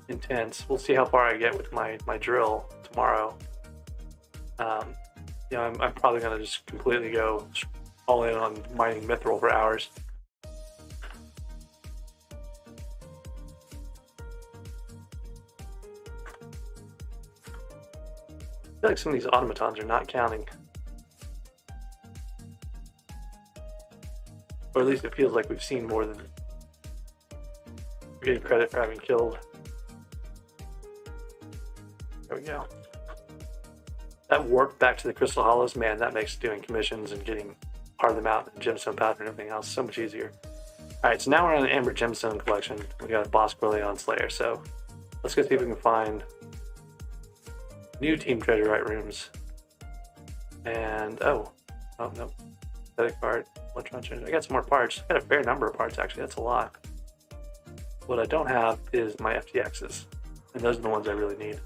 A: intense. We'll see how far I get with my drill tomorrow. You know, I'm probably gonna just completely go all in on mining mithril for hours. I feel like some of these automatons are not counting. Or at least it feels like we've seen more than we're getting credit for having killed. There we go. That warp back to the Crystal Hollows, man, that makes doing commissions and getting Heart of the Mountain and Gemstone Powder and everything else so much easier. Alright, so now we're on an Amber Gemstone collection. We got a Boss Corleon Slayer, so let's go see if we can find new Team Treasure rooms. And, oh no. Aesthetic part, electron changer. I got some more parts. I got a fair number of parts, actually. That's a lot. What I don't have is my FTXs, and those are the ones I really need.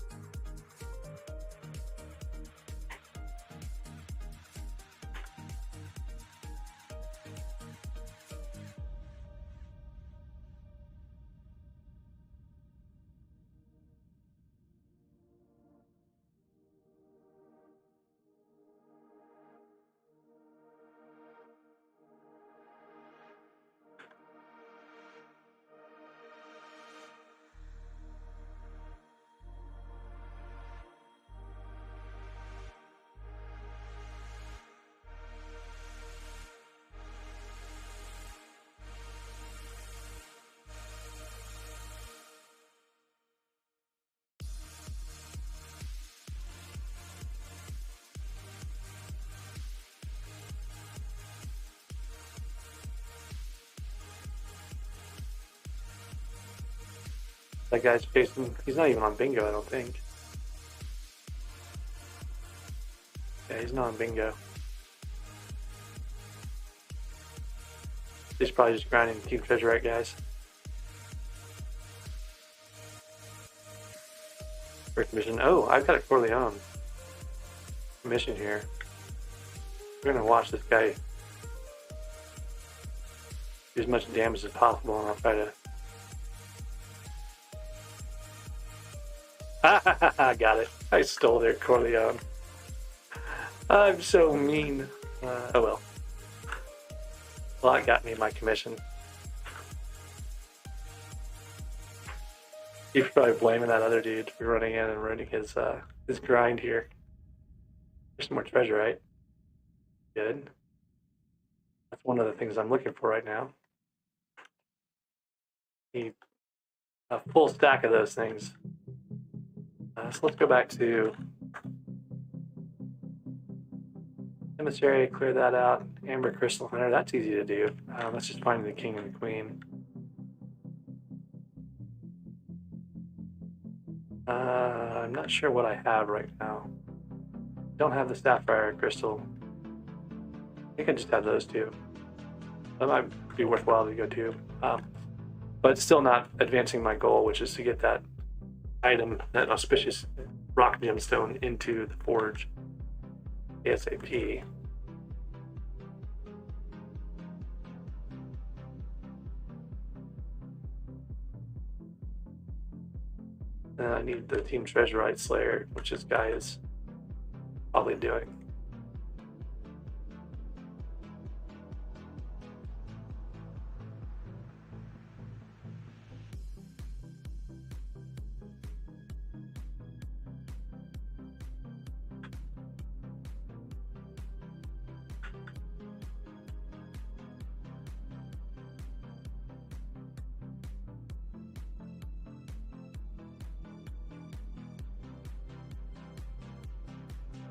A: That guy's chasing, he's not even on bingo, I don't think. Yeah, he's not on bingo. He's probably just grinding Team Treasurite guys. First mission. Oh, I've got a Corleone mission here. We're gonna watch this guy do as much damage as possible, and I'll try to. I got it. I stole their Corleone. I'm so mean. Oh well. Well, that got me my commission. He's probably blaming that other dude for running in and ruining his grind here. There's some more treasure, right? Good. That's one of the things I'm looking for right now. Need a full stack of those things. So let's go back to Emissary, clear that out. Amber Crystal Hunter, that's easy to do. Let's just find the King and the Queen. I'm not sure what I have right now. Don't have the Sapphire Crystal. I think I just have those two. That might be worthwhile to go to. But still not advancing my goal, which is to get that item, that auspicious rock gemstone, into the forge. ASAP. And I need the Team Treasurite Slayer, which this guy is probably doing.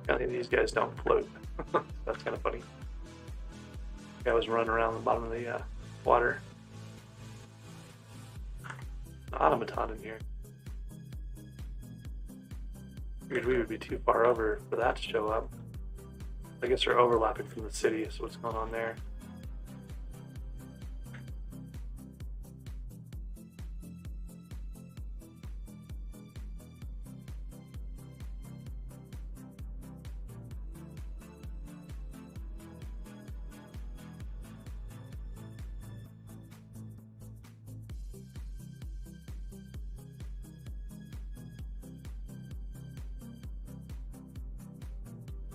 A: Apparently these guys don't float. That's kind of funny. Guy was running around the bottom of the water. An automaton in here. Figured we would be too far over for that to show up. I guess they're overlapping from the city, so what's going on there?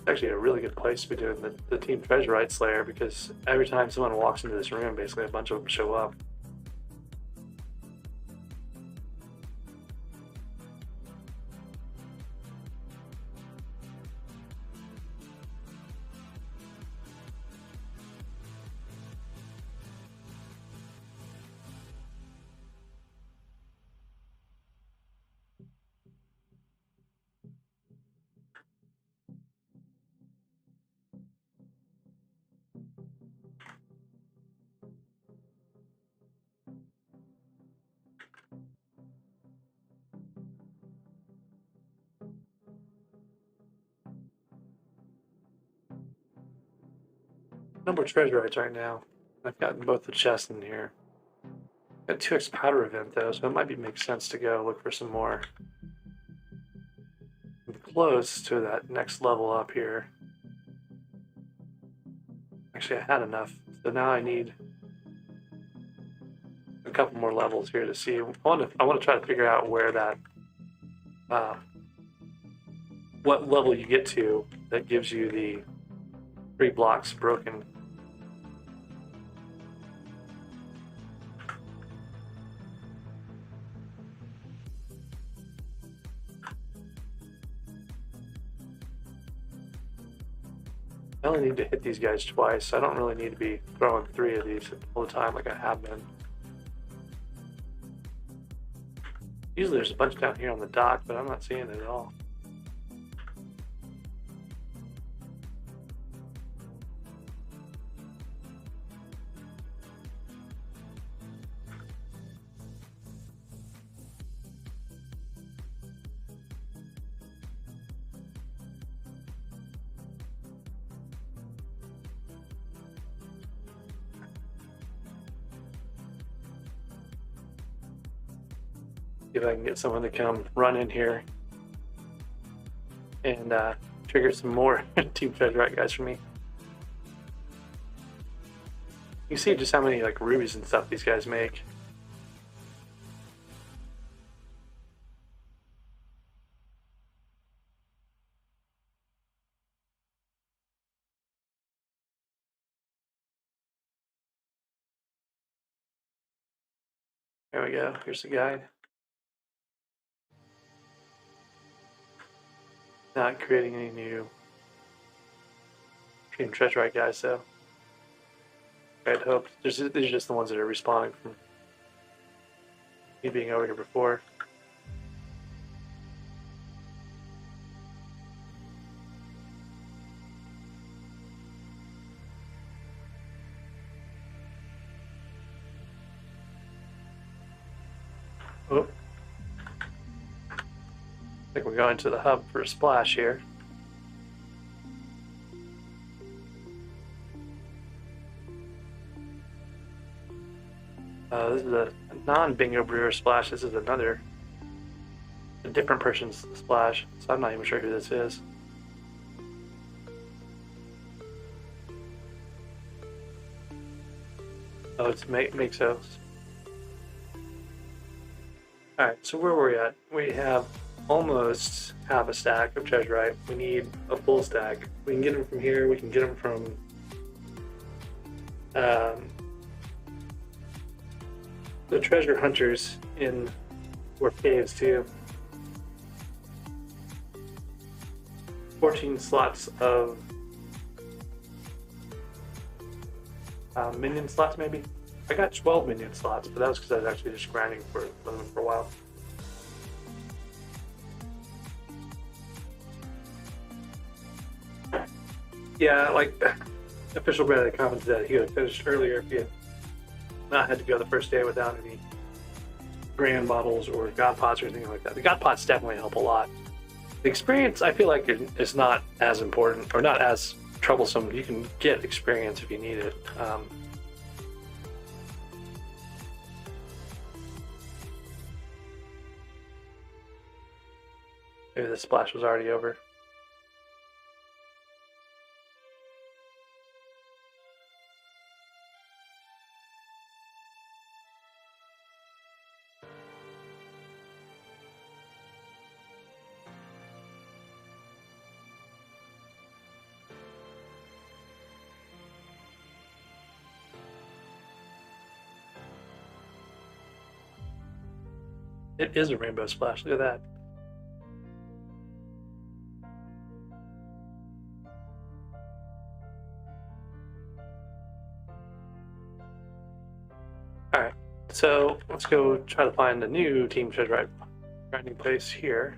A: Actually a really good place to be doing the Team Treasurite Slayer, because every time someone walks into this room, basically a bunch of them show up. Number of Treasurites right now. I've gotten both the chests in here. Got 2x powder event though, so it might make sense to go look for some more. I'm close to that next level up here. Actually, I had enough, so now I need a couple more levels here to see. I want to try to figure out where that, what level you get to that gives you the 3 blocks broken. I only need to hit these guys twice. I don't really need to be throwing 3 of these all the time like I have been. Usually there's a bunch down here on the dock, but I'm not seeing it at all. See if I can get someone to come run in here and trigger some more Team Treasurite guys for me. You see just how many like rubies and stuff these guys make. There we go. Here's the guide. Not creating any new Team Treasurite guys, though. I'd hope. These are just the ones that are respawning from me being over here before. Oh. I think we're going to the hub for a splash here. This is a non-bingo brewer splash. This is a different person's splash, so I'm not even sure who this is. Oh, it's makes those. Alright, so where were we at? We have almost half a stack of treasure. We need a full stack. We can get them from here. We can get them from the treasure hunters in Dwarf Caves too. 14 slots of minion slots, maybe. I got 12 minion slots, but that was because I was actually just grinding for them for a while. Yeah, like official Brad had commented that he would have finished earlier if he had not had to go the first day without any grand bottles or god pots or anything like that. The god pots definitely help a lot. The experience, I feel like, is not as important or not as troublesome. You can get experience if you need it. Maybe the splash was already over. It is a rainbow splash. Look at that. Alright, so let's go try to find a new team treasure grinding place here.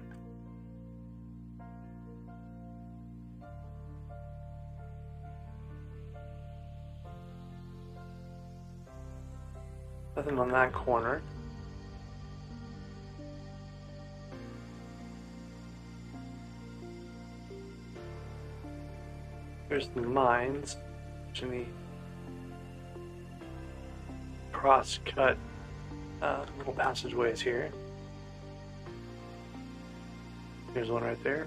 A: Nothing on that corner. There's the mines, any cross-cut little passageways here. Here's one right there.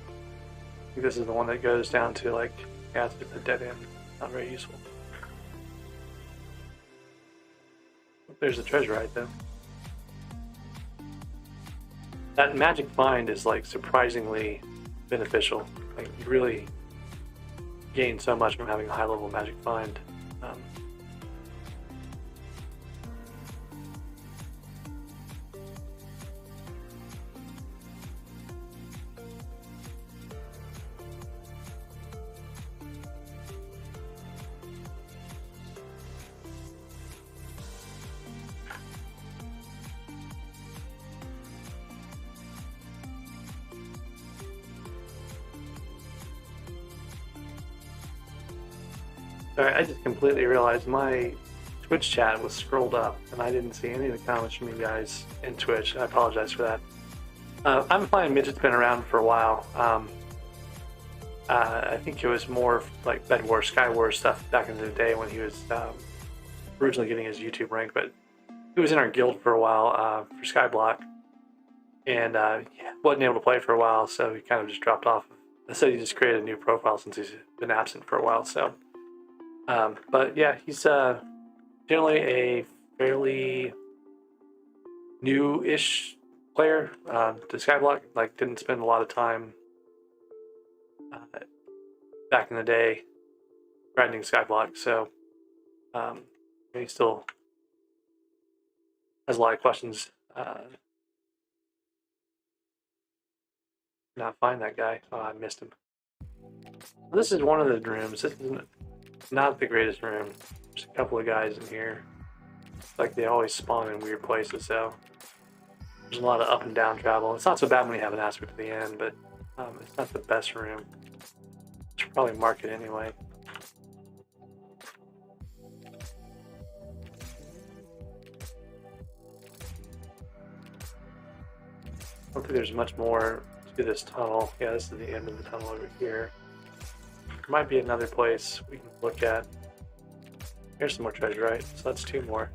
A: I think this is the one that goes down to, like, yeah, it's a dead end. Not very useful. There's the treasure right though. That magic find is like surprisingly beneficial. Like you really gain so much from having a high level magic find. Sorry, I just completely realized my Twitch chat was scrolled up and I didn't see any of the comments from you guys in Twitch. I apologize for that. I'm finding Midget's been around for a while. I think it was more like Bed Wars, Sky Wars stuff back in the day when he was originally getting his YouTube rank, but he was in our guild for a while for SkyBlock and wasn't able to play for a while, so he kind of just dropped off. I said he just created a new profile since he's been absent for a while, so. But yeah, he's generally a fairly new-ish player to SkyBlock. Like, didn't spend a lot of time back in the day grinding SkyBlock, so he still has a lot of questions. Not find that guy. Oh, I missed him. This is one of the rooms. This isn't. Not the greatest room. There's a couple of guys in here. It's like they always spawn in weird places, so there's a lot of up and down travel. It's not so bad when you have an aspect at the end, but it's not the best room. Should probably mark it anyway. I don't think there's much more to this tunnel. Yeah, this is the end of the tunnel over here. There might be another place we can look at. Here's some more treasure, right? So that's two more.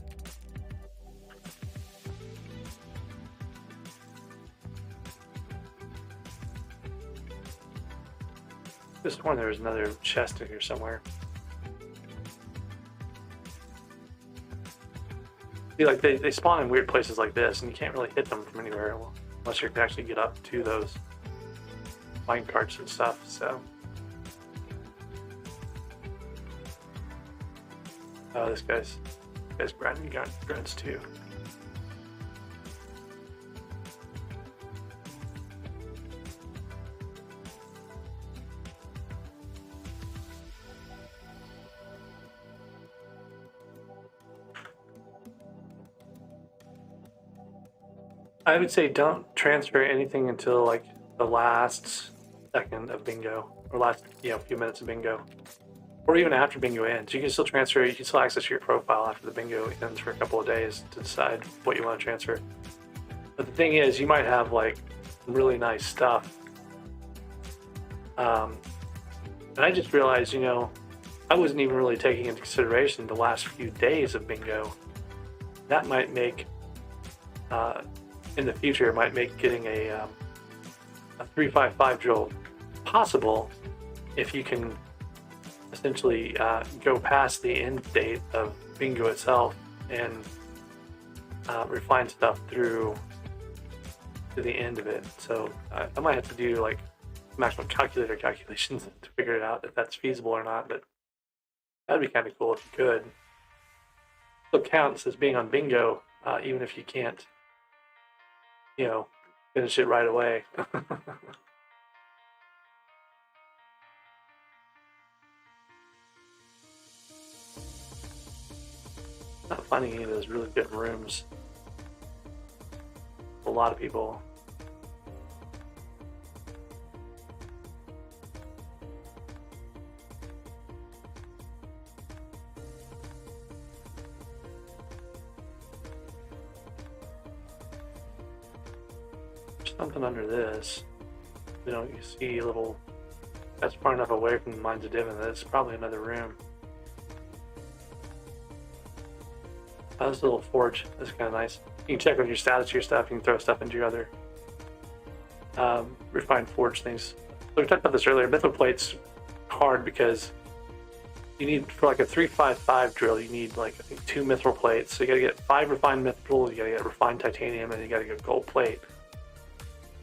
A: This one, there was another chest in here somewhere. See, like they spawn in weird places like this, and you can't really hit them from anywhere unless you can actually get up to those mine carts and stuff. So, oh, this guy's grinding grunts too. I would say don't transfer anything until like the last second of bingo, or last few minutes of bingo, or even after bingo ends. You can still transfer. You can still access your profile after the bingo ends for a couple of days to decide what you want to transfer. But the thing is, you might have like really nice stuff. And I just realized, I wasn't even really taking into consideration the last few days of bingo. That might make in the future, it might make getting a 355 drill possible if you can essentially go past the end date of bingo itself and refine stuff through to the end of it. So I might have to do like maximum calculator calculations to figure it out if that's feasible or not, but that'd be kind of cool if you could. Still counts as being on bingo, even if you can't finish it right away. Not finding any of those really good rooms. A lot of people. Something under this. You see a little. That's far enough away from the Mines of Divin that it's probably another room. Oh, this little forge. That's kind of nice. You can check with your status of your stuff. You can throw stuff into your other refined forge things. So we talked about this earlier. Mithril plates hard because you need, for like a 355 drill, you need like I think 2 mithril plates. So you got to get 5 refined mithril, you got to get refined titanium, and you got to get gold plate.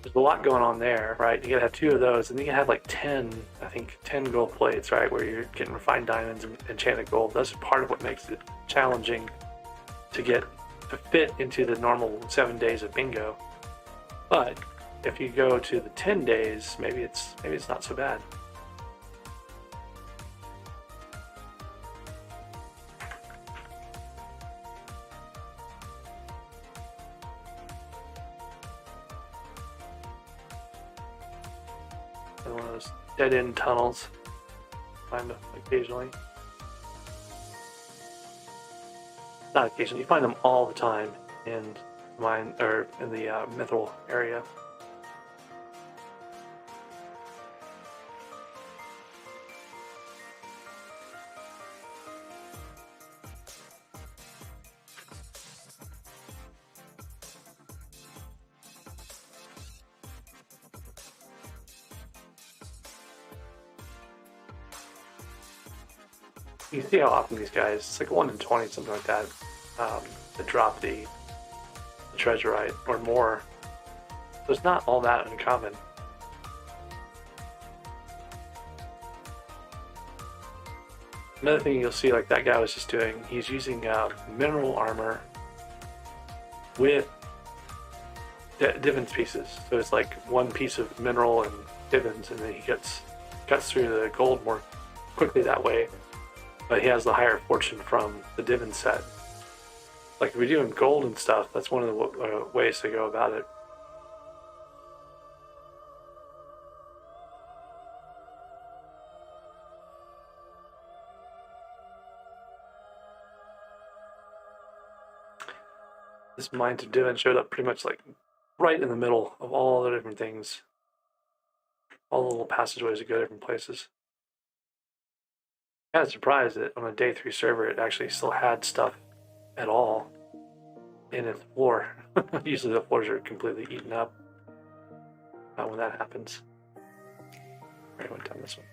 A: There's a lot going on there, right? You gotta have 2 of those, and then you have like 10 gold plates, right? Where you're getting refined diamonds and enchanted gold. That's part of what makes it challenging to fit into the normal 7 days of bingo. But if you go to the 10 days, maybe it's not so bad. One of those dead-end tunnels, find them occasionally. Not occasionally, you find them all the time in mine or in the mithril area. You see how often these guys, it's like 1 in 20, something like that, to drop the treasurite or more. So it's not all that uncommon. Another thing you'll see, like that guy was just doing, he's using mineral armor with divins pieces. So it's like 1 piece of mineral and divins, and then he cuts through the gold more quickly that way. But he has the higher fortune from the divin set. Like if we're doing gold and stuff, that's one of the ways to go about it. This Mines of Divin showed up pretty much like right in the middle of all the different things. All the little passageways that go different places. Kind of surprised that on a day 3 server it actually still had stuff at all in its floor. Usually the floors are completely eaten up when that happens. Alright, I went down this one.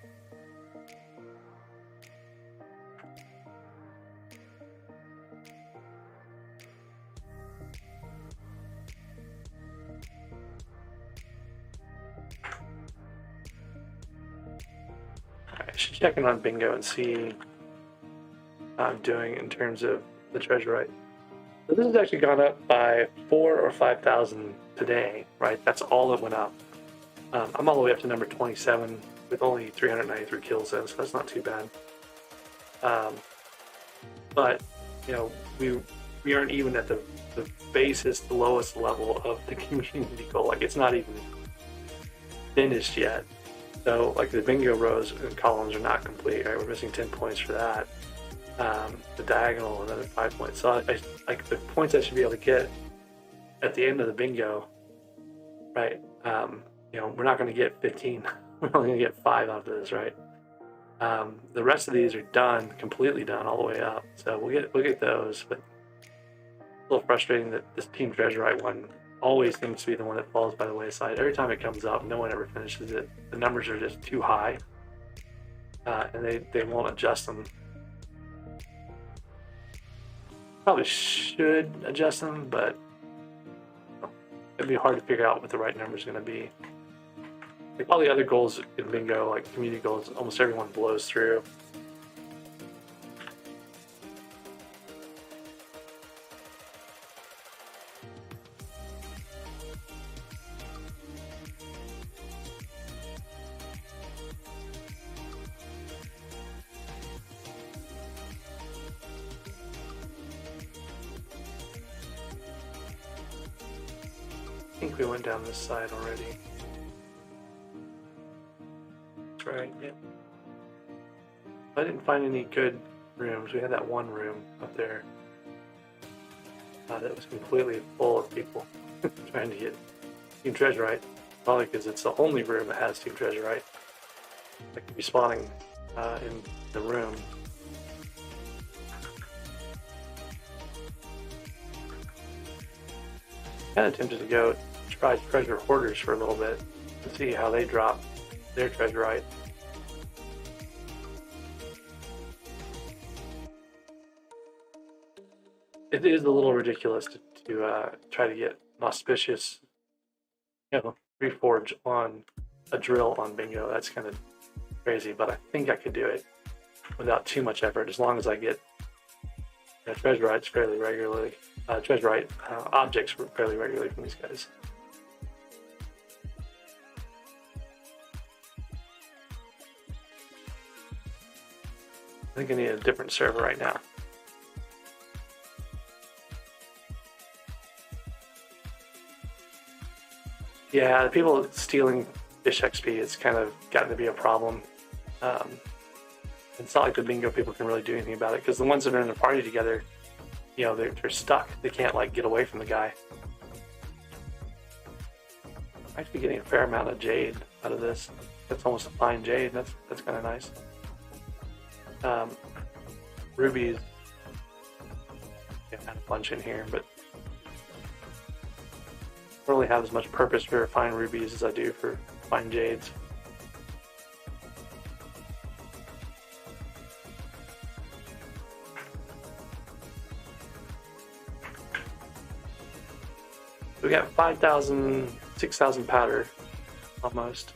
A: should check in on bingo and see how I'm doing in terms of the treasure right. So this has actually gone up by 4,000 or 5,000 today, right? That's all that went up. I'm all the way up to number 27 with only 393 kills in, so that's not too bad. But you know, we aren't even at the basest, the lowest level of the community goal. Like, it's not even finished yet. So like the bingo rows and columns are not complete, right? We're missing 10 points for that. The diagonal, another 5 points. So I like the points I should be able to get at the end of the bingo, right? You know, we're not going to get 15. We're only going to get 5 out of this, right? The rest of these are done, completely done, all the way up. So we'll get those. But a little frustrating that this Team Treasurite one always seems to be the one that falls by the wayside. Every time it comes up, no one ever finishes it. The numbers are just too high, and they won't adjust them. Probably should adjust them, but it'd be hard to figure out what the right number is going to be. Like all the other goals in bingo, like community goals, almost everyone blows through. I think we went down this side already. That's right, yeah. I didn't find any good rooms. We had that one room up there that was completely full of people trying to get Team Treasurite. Probably because it's the only room that has Team Treasurite. That could be spawning in the room. Kind of tempted to go try treasure hoarders for a little bit to see how they drop their treasurite. It is a little ridiculous to try to get an auspicious, you know, reforge on a drill on bingo. That's kind of crazy, but I think I could do it without too much effort as long as I get treasurites fairly regularly. Treasurite objects fairly regularly from these guys. I think I need a different server right now. Yeah, the people stealing fish XP, it's kind of gotten to be a problem. It's not like the bingo people can really do anything about it, because the ones that are in the party together, you know, they're stuck. They can't like get away from the guy. I'm actually getting a fair amount of jade out of this. That's almost a fine jade. That's kind of nice. Rubies, yeah, kind of bunch in here, but I don't really have as much purpose for fine rubies as I do for fine jades. We got 5,000, 6,000 powder, almost.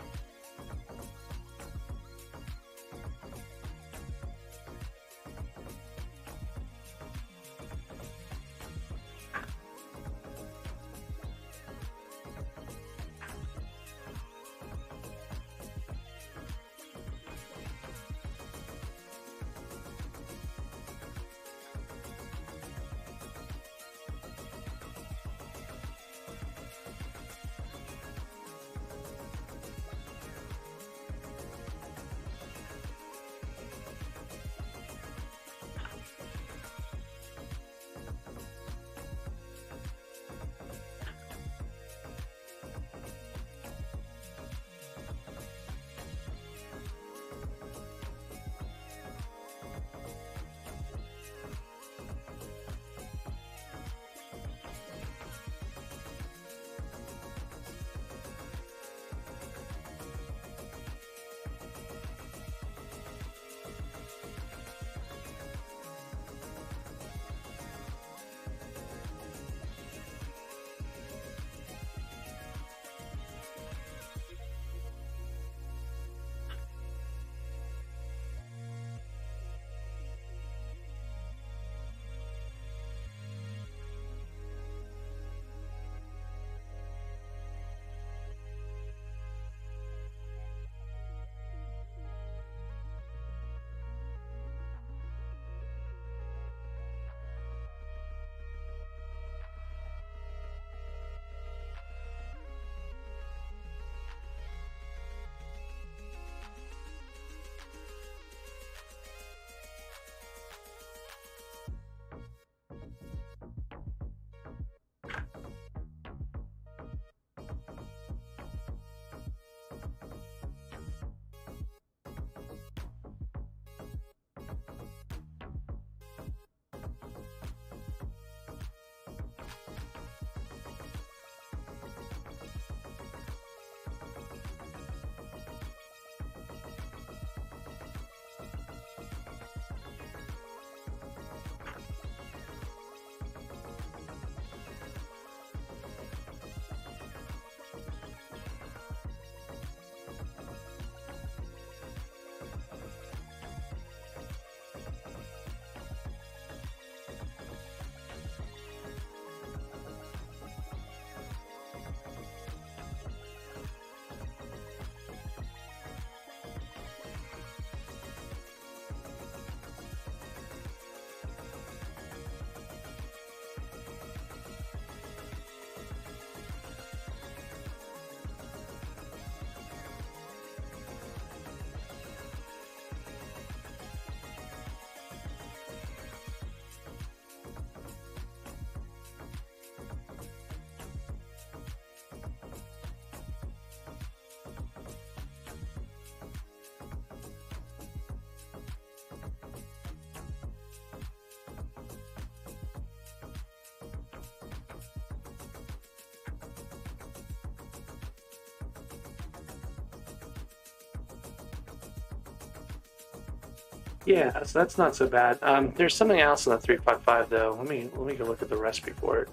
A: Yeah, so that's not so bad. There's something else in the 355 though. Let me go look at the recipe for it.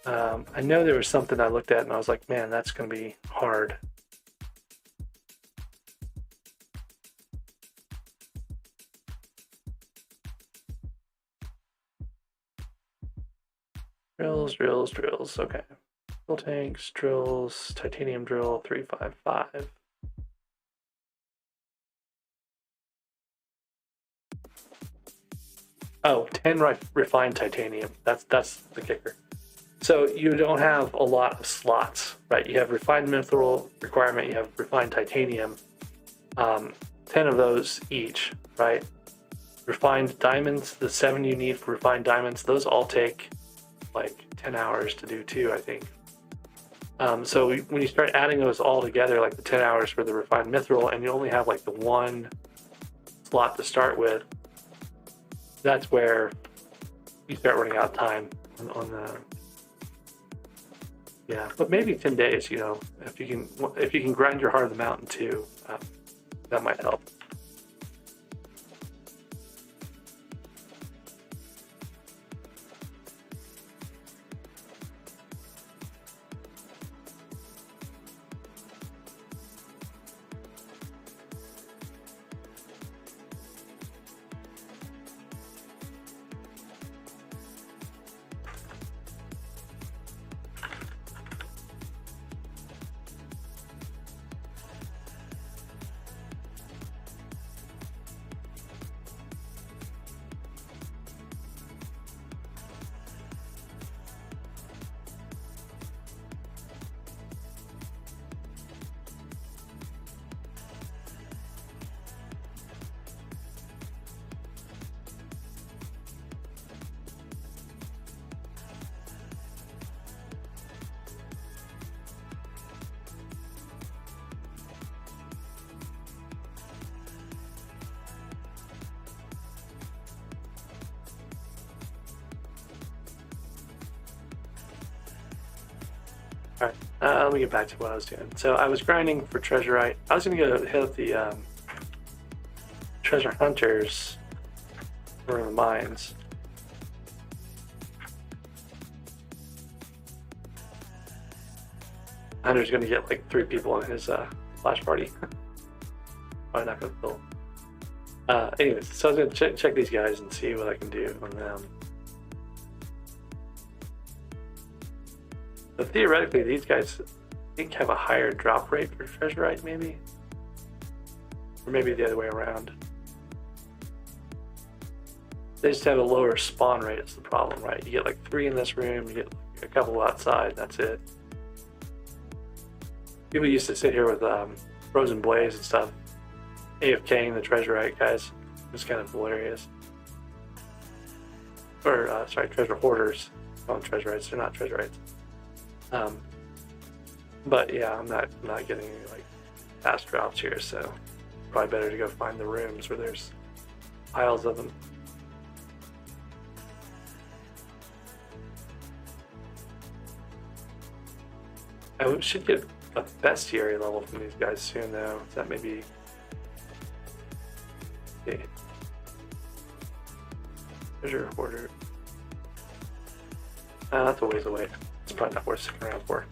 A: I know there was something I looked at and I was like, man, that's going to be hard. Drills. Okay. Drill tanks, drills, titanium drill, 355. Oh, 10 refined titanium. That's the kicker. So you don't have a lot of slots, right? You have refined mithril requirement, you have refined titanium, 10 of those each, right? Refined diamonds, the 7 you need for refined diamonds, those all take like 10 hours to do too, I think. So when you start adding those all together, like the 10 hours for the refined mithril, and you only have like the one slot to start with, that's where you start running out of time on the. Yeah, but maybe 10 days. You know, if you can grind your heart of the mountain too, that might help. All right, let me get back to what I was doing. So I was grinding for treasurite. I was going to go hit the treasure hunters for the mines. Hunter's going to get like 3 people in his flash party. Probably not going to fill. Anyways, so I was going to check these guys and see what I can do on them. So theoretically, these guys, I think, have a higher drop rate for treasurite, maybe? Or maybe the other way around. They just have a lower spawn rate is the problem, right? You get like 3 in this room, you get a couple outside, that's it. People used to sit here with Frozen Blaze and stuff, AFKing the treasurite guys. It was kind of hilarious. Or, sorry, treasure hoarders. Oh, treasurites, they're not treasurites. But yeah, I'm not getting any like fast drops here, so probably better to go find the rooms where there's piles of them. I should get a bestiary level from these guys soon, though. That may be. Okay. Treasure hoarder. That's a ways away. It's probably not worth sticking around for.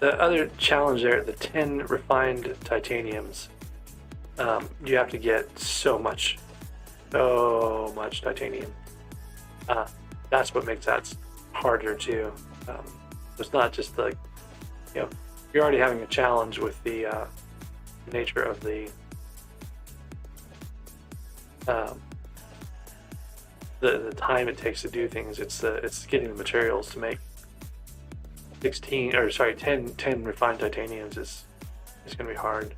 A: The other challenge there, the 10 refined titaniums, you have to get so much titanium. That's what makes that harder too. It's not just like, you know, you're already having a challenge with the nature of the time it takes to do things. It's getting the materials to make 10 refined titaniums is going to be hard.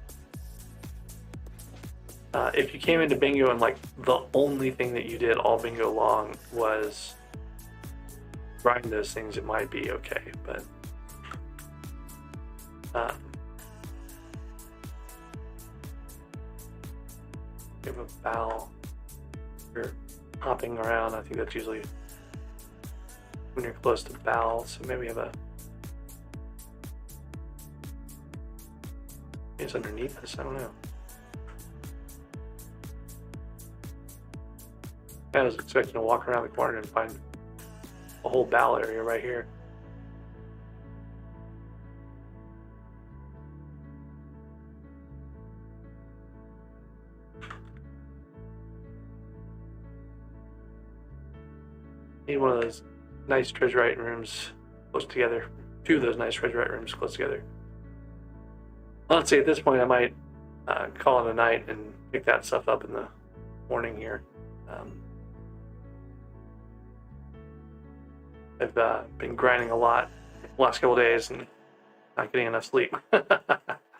A: If you came into bingo and like the only thing that you did all bingo long was grind those things, it might be okay, but We have a bow. You're hopping around. I think that's usually when you're close to bow. So maybe we have a. It's underneath us. I don't know. I was expecting to walk around the corner and find a whole bow area right here. Need one of those nice treasure rooms close together. Two of those nice treasure rooms close together. Well, let's see, at this point I might call it a night and pick that stuff up in the morning here. I've been grinding a lot the last couple days and not getting enough sleep. That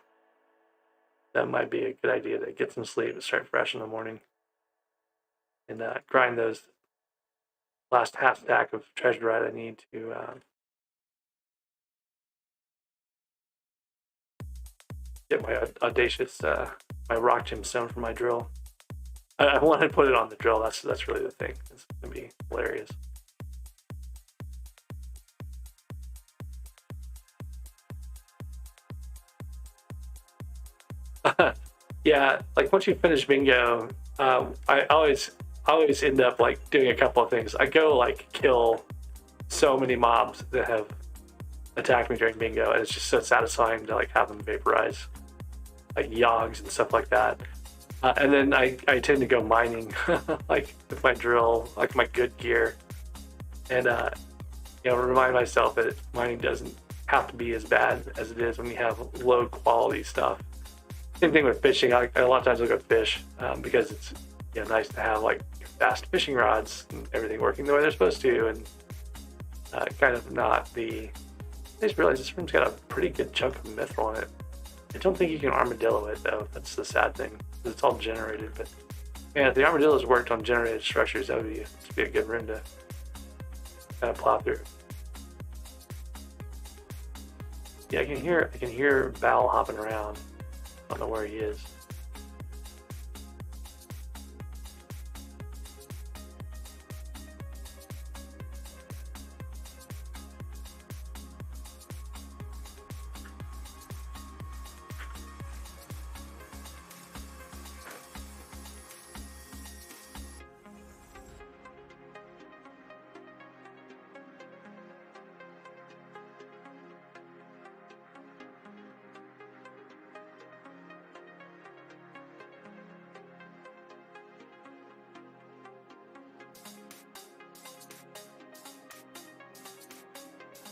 A: might be a good idea to get some sleep and start fresh in the morning. And grind those last half stack of treasure I need to get my audacious my rock gemstone for my drill. I want to put it on the drill. That's really the thing. It's gonna be hilarious. Yeah, like once you finish bingo, I always end up like doing a couple of things. I go like kill so many mobs that have attacked me during bingo, and it's just so satisfying to like have them vaporize, like yogs and stuff like that. And then I tend to go mining, like with my drill, like my good gear, and remind myself that mining doesn't have to be as bad as it is when you have low quality stuff. Same thing with fishing. A lot of times I'll go fish because it's nice to have like fast fishing rods and everything working the way they're supposed to, and kind of not the. I just realized this room's got a pretty good chunk of mithril in it. I don't think you can armadillo it though. That's the sad thing. It's all generated, but man, if the armadillos worked on generated structures, that would be a good room to kind of plow through. Yeah, I can hear Val hopping around. I don't know where he is.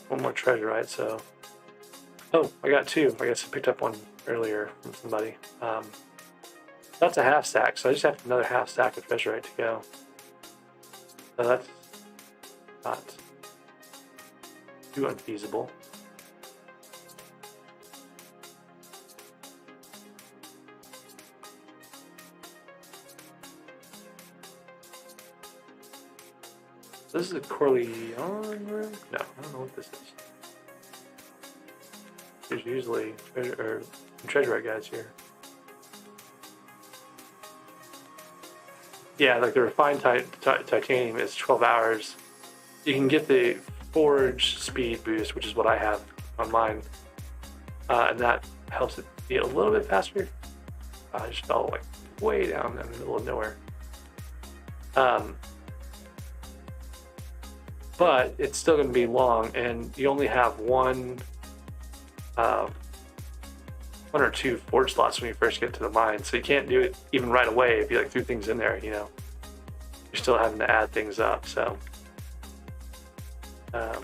A: One more treasure, right? So, oh, I got two. I guess I picked up one earlier from somebody. That's a half stack, so I just have another half stack of treasure right to go. So that's not too unfeasible. This is a Corleone room? No, I don't know what this is. There's usually treasure guys here. Yeah, like the refined titanium is 12 hours. You can get the forge speed boost, which is what I have on mine, and that helps it be a little bit faster. I just fell like way down in the middle of nowhere. But it's still going to be long, and you only have one or two forge slots when you first get to the mine, so you can't do it even right away if you like threw things in there. You're still having to add things up. So, so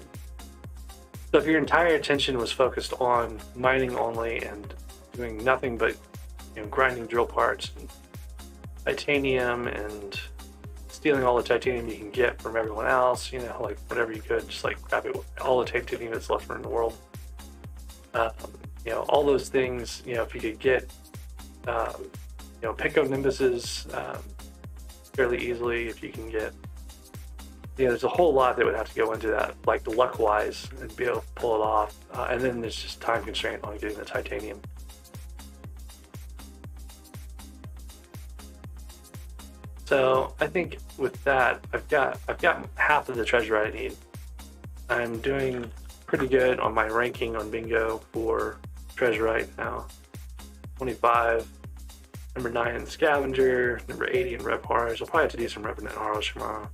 A: if your entire attention was focused on mining only and doing nothing but grinding drill parts and titanium and stealing all the titanium you can get from everyone else, like whatever you could, just like grab it, all the titanium that's left in the world. All those things, if you could get, Pico Nimbuses fairly easily, if you can get, there's a whole lot that would have to go into that, like the luck-wise, and be able to pull it off. And then there's just time constraint on getting the titanium. So I think with that, I've got half of the treasure I need. I'm doing pretty good on my ranking on bingo for treasure right now. 25, number 9 in scavenger, number 80 in rep horrors. I'll probably have to do some revenant horrors tomorrow.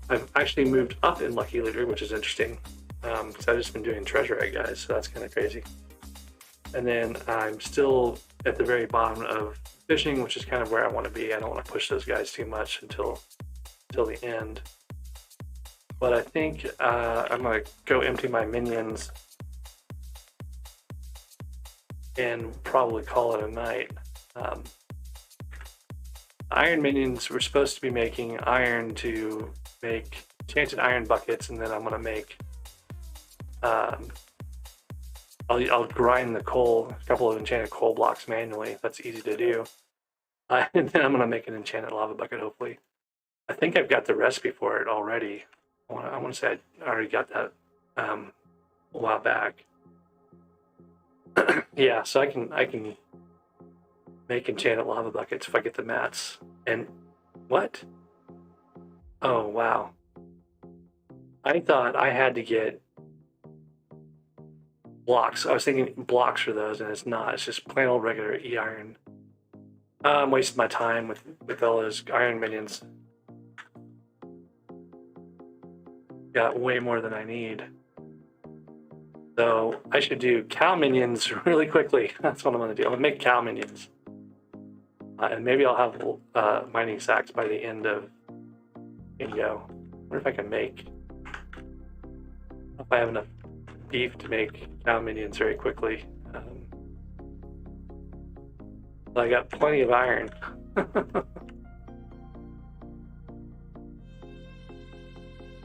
A: I've actually moved up in lucky leader, which is interesting, because I've just been doing treasure egg guys, so that's kind of crazy. And then I'm still at the very bottom of fishing, which is kind of where I want to be. I don't want to push those guys too much until the end. But I think I'm going to go empty my minions and probably call it a night. Iron minions, we're supposed to be making iron to make enchanted iron buckets, and then I'm going to make I'll grind the coal, a couple of enchanted coal blocks manually. That's easy to do. And then I'm going to make an enchanted lava bucket, hopefully. I think I've got the recipe for it already. I want to say I already got that a while back. Yeah, so I can make enchanted lava buckets if I get the mats. And what? Oh, wow. I thought I had to get blocks. I was thinking blocks for those, and it's not. It's just plain old regular e-iron. I'm wasting my time with all those iron minions. Got way more than I need. So I should do cow minions really quickly. That's what I'm going to do. I'm going to make cow minions. And maybe I'll have mining sacks by the end of bingo. I wonder if I can make... if I have enough beef to make cow minions very quickly. I got plenty of iron.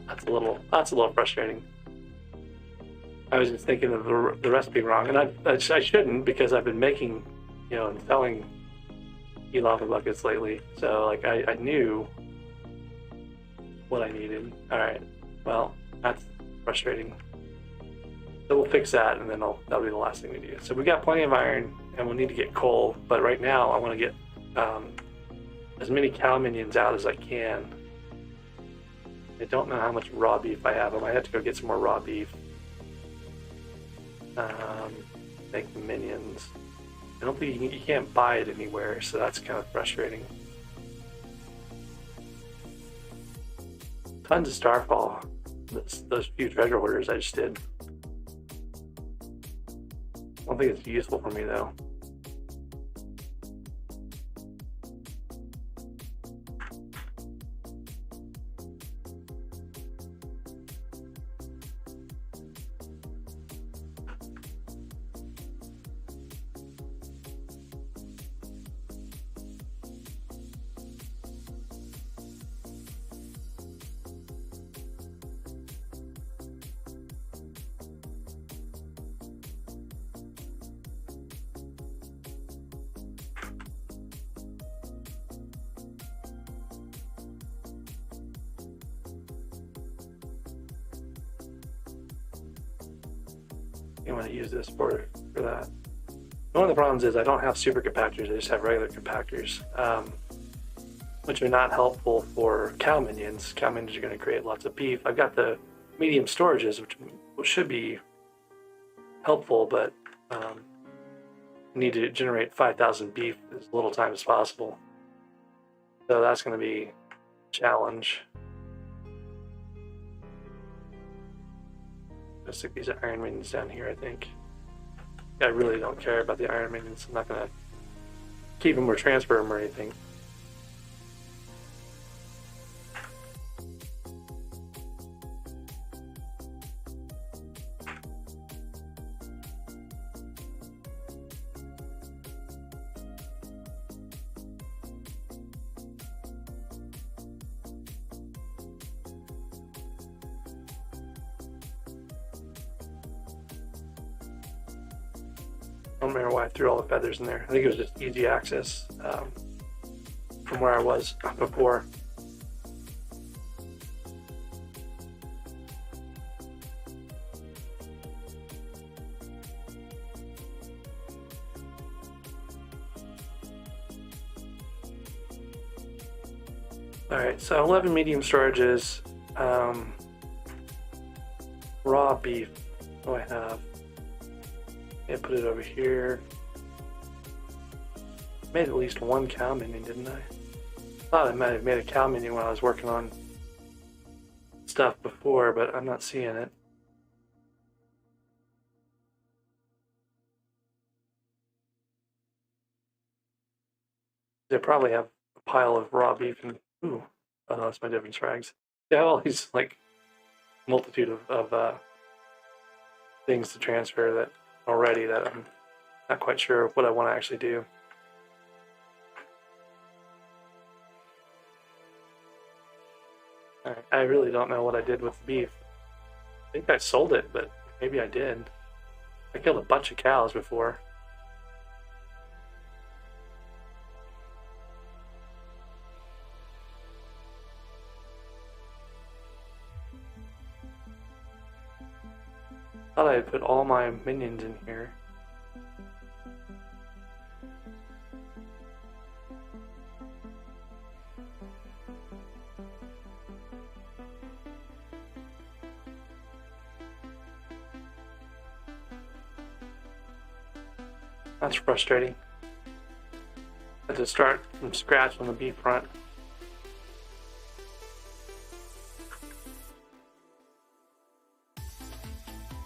A: That's a little frustrating. I was just thinking of the recipe wrong, and I shouldn't, because I've been making, and selling e-lava buckets lately. So like I knew what I needed. All right, well, that's frustrating. So we'll fix that, and then that'll be the last thing we do. So we got plenty of iron, and we'll need to get coal. But right now, I want to get as many cow minions out as I can. I don't know how much raw beef I have. I might have to go get some more raw beef. Make minions. I don't think you can't buy it anywhere, so that's kind of frustrating. Tons of starfall. Those few treasure hoarders I just did. I don't think it's useful for me though. You want to use this for that. One of the problems is I don't have super compactors, I just have regular compactors, which are not helpful for cow minions. Cow minions are going to create lots of beef. I've got the medium storages, which should be helpful, but I need to generate 5,000 beef as little time as possible. So that's going to be a challenge. I'll stick these iron minions down here, I think. I really don't care about the iron minions. I'm not going to keep them or transfer them or anything. I don't remember why I threw all the feathers in there. I think it was just easy access from where I was before. Alright, so 11 medium storages. Raw beef. What do I have? Yeah, put it over here. Made at least one cow minion, didn't I? Thought I might have made a cow minion when I was working on stuff before, but I'm not seeing it. They probably have a pile of raw beef and ooh, oh no, that's my different frags. Yeah, all these like multitude of things to transfer that already that I'm not quite sure what I want to actually do. Alright, I really don't know what I did with the beef. I think I sold it, but maybe I did. I killed a bunch of cows before. Thought I had put all my minions in here. That's frustrating. I had to start from scratch on the beef front.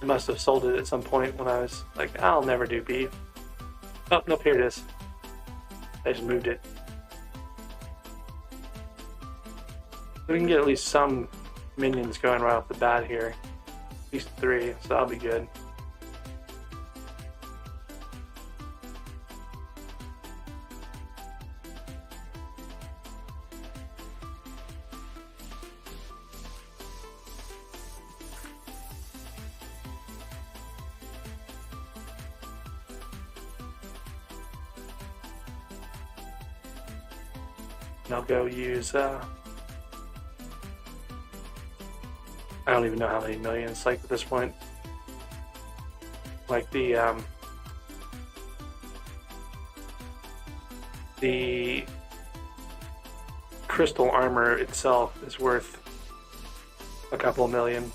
A: I must have sold it at some point when I was like, I'll never do beef. Oh, nope, here it is. I just moved it. We can get at least some minions going right off the bat here. At least 3, so that'll be good. And I'll go use, I don't even know how many millions, like at this point. Like the crystal armor itself is worth a couple million.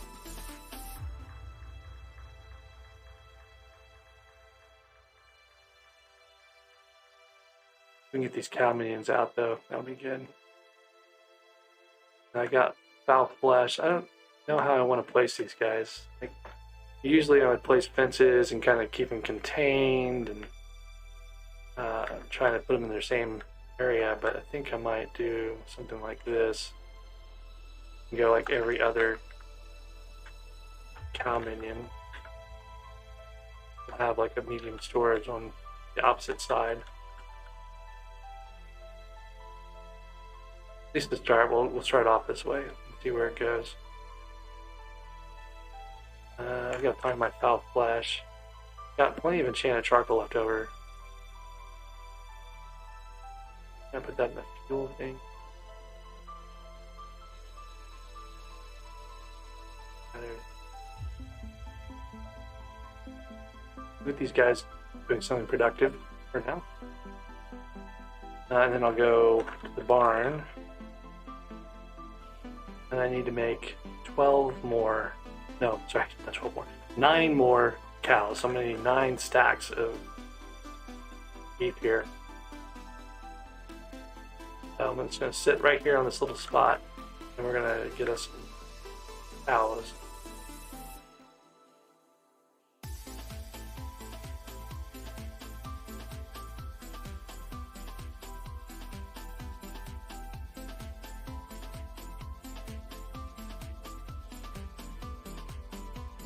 A: We can get these cow minions out though, that'll be good. And I got foul flesh. I don't know how I want to place these guys. Like, usually I would place fences and kind of keep them contained and trying to put them in their same area, but I think I might do something like this and go like every other cow minion. I'll have like a medium storage on the opposite side. At least to start, we'll start off this way and see where it goes. I've got to find my foul flesh. Got plenty of enchanted charcoal left over. Can I put that in the fuel thing? With these guys doing something productive for now. And then I'll go to the barn. And I need to make 12 more. No, sorry, not 12 more. 9 more cows. So I'm going to need 9 stacks of beef here. So I'm just going to sit right here on this little spot. And we're going to get us some cows.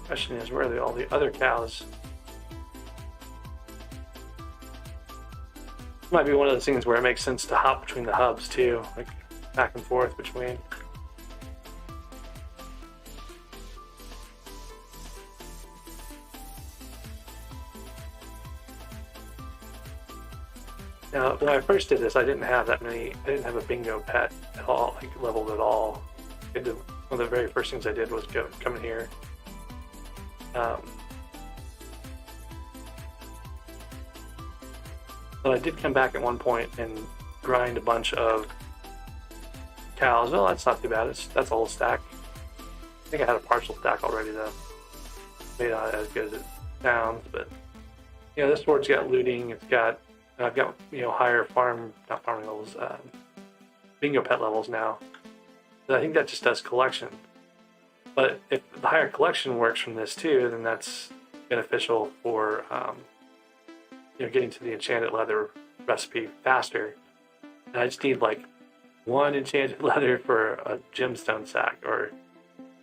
A: Question is, where are all the other cows? Might be one of those things where it makes sense to hop between the hubs too, like back and forth between. Now, when I first did this, I didn't have that many. I didn't have a bingo pet at all, like leveled at all. One of the very first things I did was come in here. But I did come back at one point and grind a bunch of cows. Well, that's not too bad. That's a whole stack. I think I had a partial stack already though. Maybe not as good as it sounds, but you know, this board's got looting. It's got I've got higher not farming levels, bingo pet levels now. So I think that just does collection. But if the higher collection works from this too, then that's beneficial for getting to the enchanted leather recipe faster. And I just need like one enchanted leather for a gemstone sack, or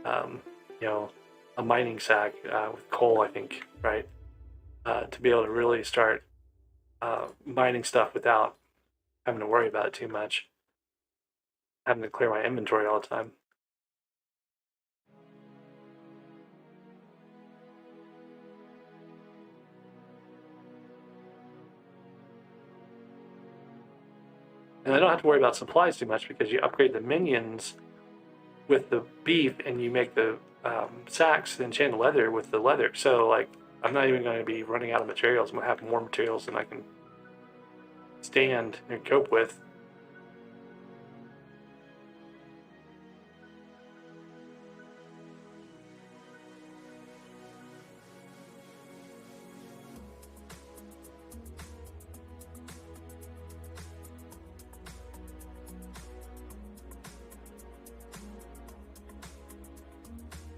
A: a mining sack with coal, I think, right? To be able to really start mining stuff without having to worry about it too much, having to clear my inventory all the time. And I don't have to worry about supplies too much because you upgrade the minions with the beef and you make the sacks, the enchanted leather with the leather. So like, I'm not even going to be running out of materials. I'm going to have more materials than I can stand and cope with.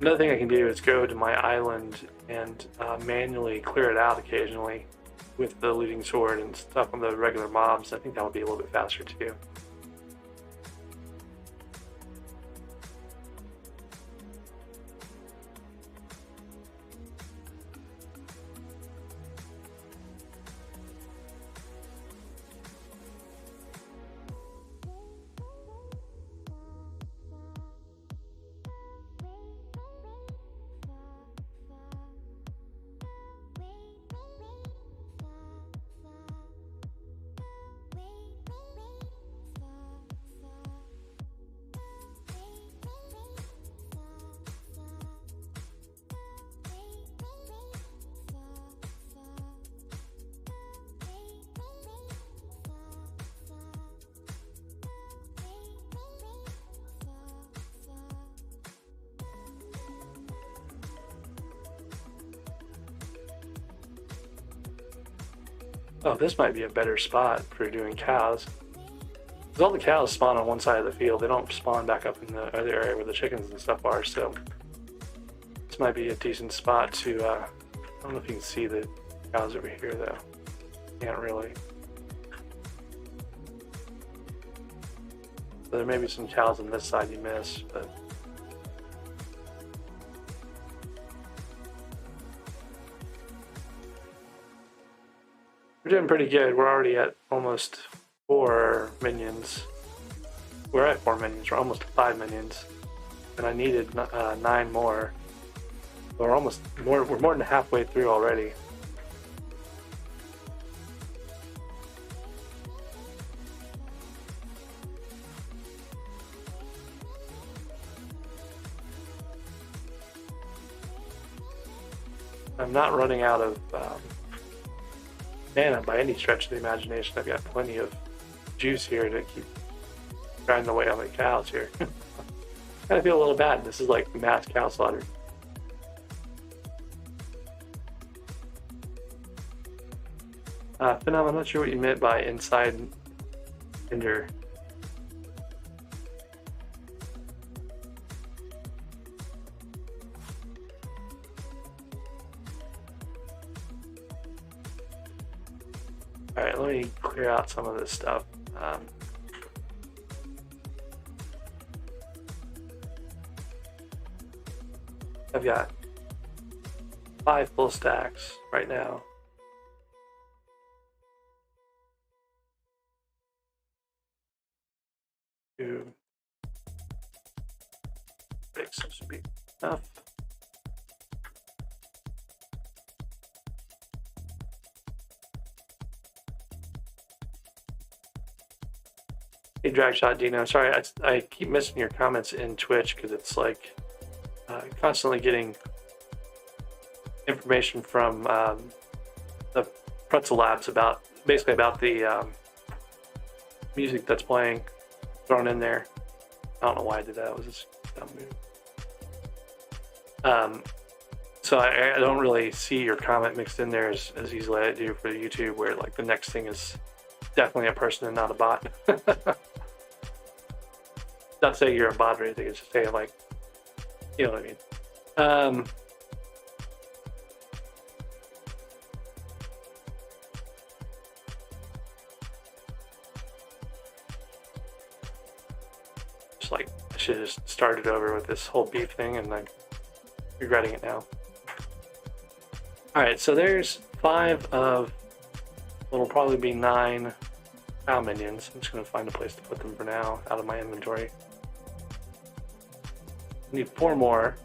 A: Another thing I can do is go to my island and manually clear it out occasionally with the looting sword and stuff on the regular mobs. I think that would be a little bit faster too. Oh, this might be a better spot for doing cows. Because all the cows spawn on one side of the field. They don't spawn back up in the other area where the chickens and stuff are, so this might be a decent spot to, I don't know if you can see the cows over here though. Can't really. So there may be some cows on this side you miss, but we're doing pretty good. We're already at almost 4 minions. We're at 4 minions. We're almost 5 minions, and I needed 9 more. We're more than halfway through already. I'm not running out of mana by any stretch of the imagination. I've got plenty of juice here to keep grinding away on the cows here. I feel a little bad. This is like mass cow slaughter. Phenom, I'm not sure what you meant by inside Ender. Alright, let me clear out some of this stuff. I've got 5 full stacks right now. To make some sweet stuff. Hey, Dragshot Dino, sorry, I keep missing your comments in Twitch because it's like constantly getting information from the Pretzel Labs basically about the music that's playing thrown in there. I don't know why I did that. It was just a dumb move. So I don't really see your comment mixed in there as easily as I do for YouTube, where like the next thing is definitely a person and not a bot. Not say you're a bot or anything, it's just say like, you know what I mean. Just like I should have just started over with this whole beef thing, and I'm regretting it now. Alright, so there's 5 of what'll probably be 9 cow minions. I'm just going to find a place to put them for now, out of my inventory. I need 4 more.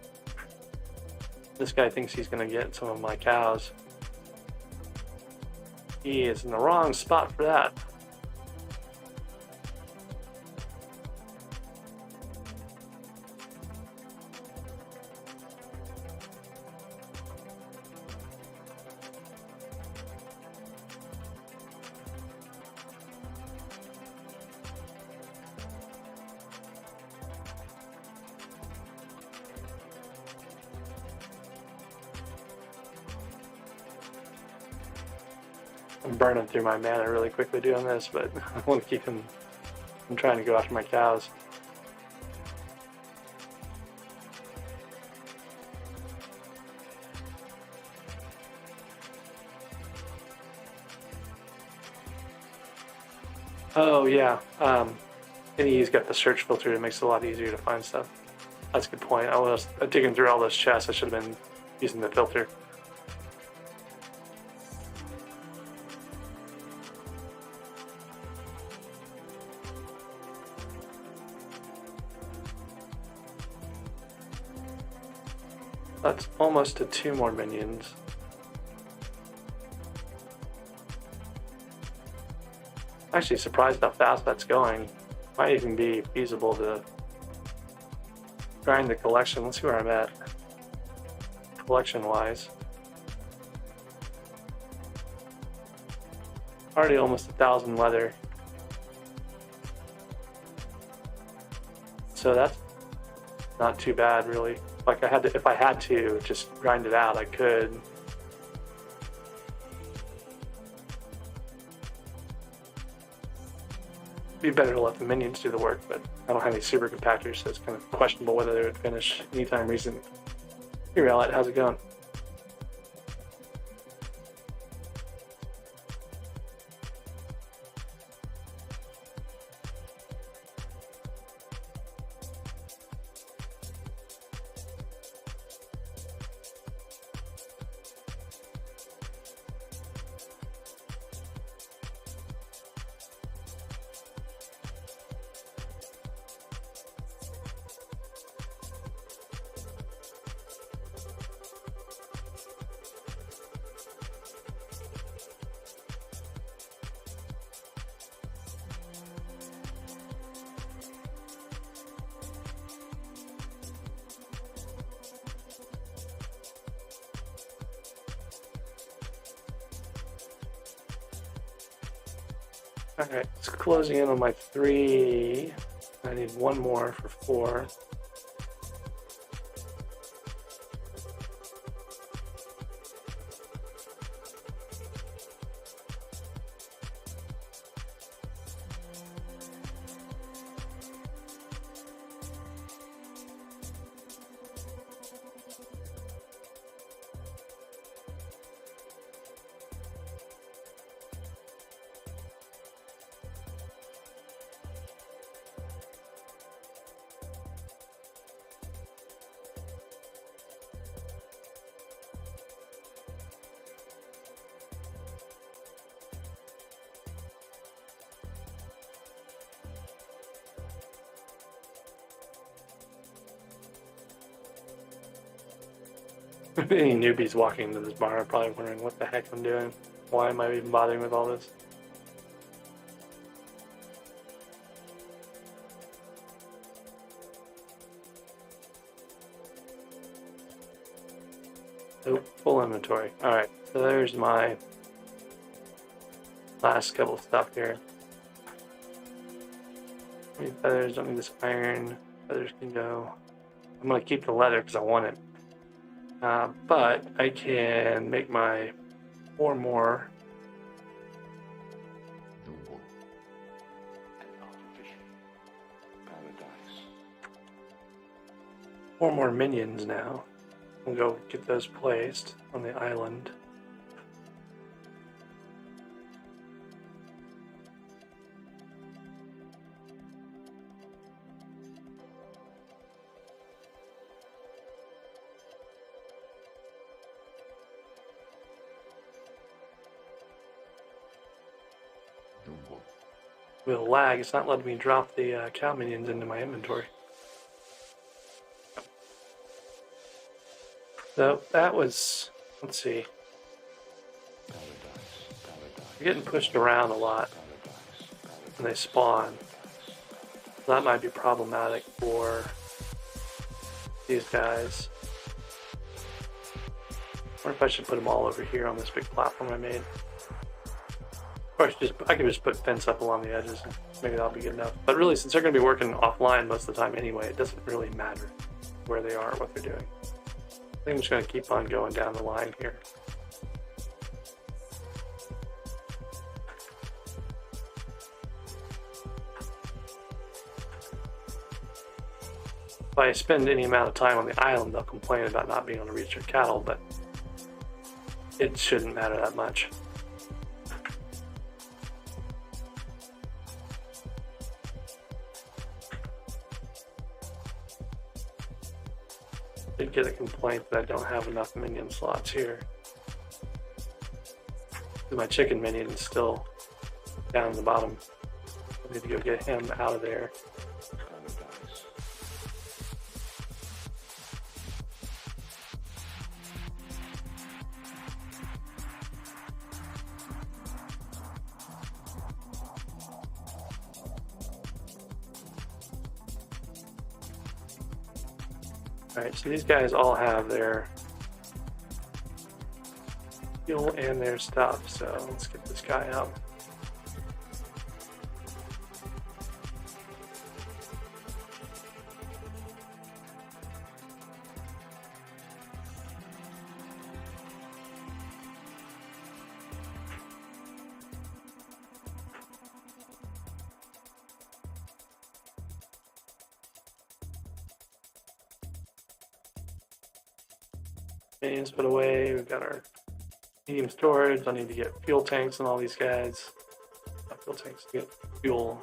A: This guy thinks he's going to get some of my cows. He is in the wrong spot for that. I'm burning through my mana really quickly doing this, but I want to keep him. I'm trying to go after my cows. Oh yeah, and he's got the search filter. It makes it a lot easier to find stuff. That's a good point. I was digging through all those chests. I should have been using the filter. That's almost to 2 more minions. I'm actually surprised how fast that's going. Might even be feasible to grind the collection. Let's see where I'm at collection-wise. Already almost 1,000 leather. So that's not too bad, really. Like if I had to just grind it out, I could. Be better to let the minions do the work, but I don't have any super compactors, so it's kind of questionable whether they would finish anytime recent. Hey, Rowlett, how's it going? Alright, it's closing in on my 3. I need 1 more for 4. Any newbies walking into this bar are probably wondering what the heck I'm doing. Why am I even bothering with all this? Oh, full inventory. Alright, so there's my last couple of stuff here. Don't need feathers, don't need this iron. Leathers can go. I'm going to keep the leather because I want it. But I can make my 4 more. Four more minions now. We'll go get those placed on the island. With a lag, it's not letting me drop the cow minions into my inventory. So that was, let's see. They're getting pushed around a lot when they spawn. So that might be problematic for these guys. Or if I should put them all over here on this big platform I made. Or I could just put fence up along the edges and maybe that'll be good enough. But really, since they're going to be working offline most of the time anyway, it doesn't really matter where they are or what they're doing. I think I'm just going to keep on going down the line here. If I spend any amount of time on the island, they'll complain about not being able to reach their cattle, but it shouldn't matter that much. I did get a complaint that I don't have enough minion slots here. My chicken minion is still down at the bottom. I need to go get him out of there. Alright, so these guys all have their fuel and their stuff, so let's get this guy out. Minions put away. We've got our medium storage. I need to get fuel tanks and all these guys. Not fuel tanks to get fuel.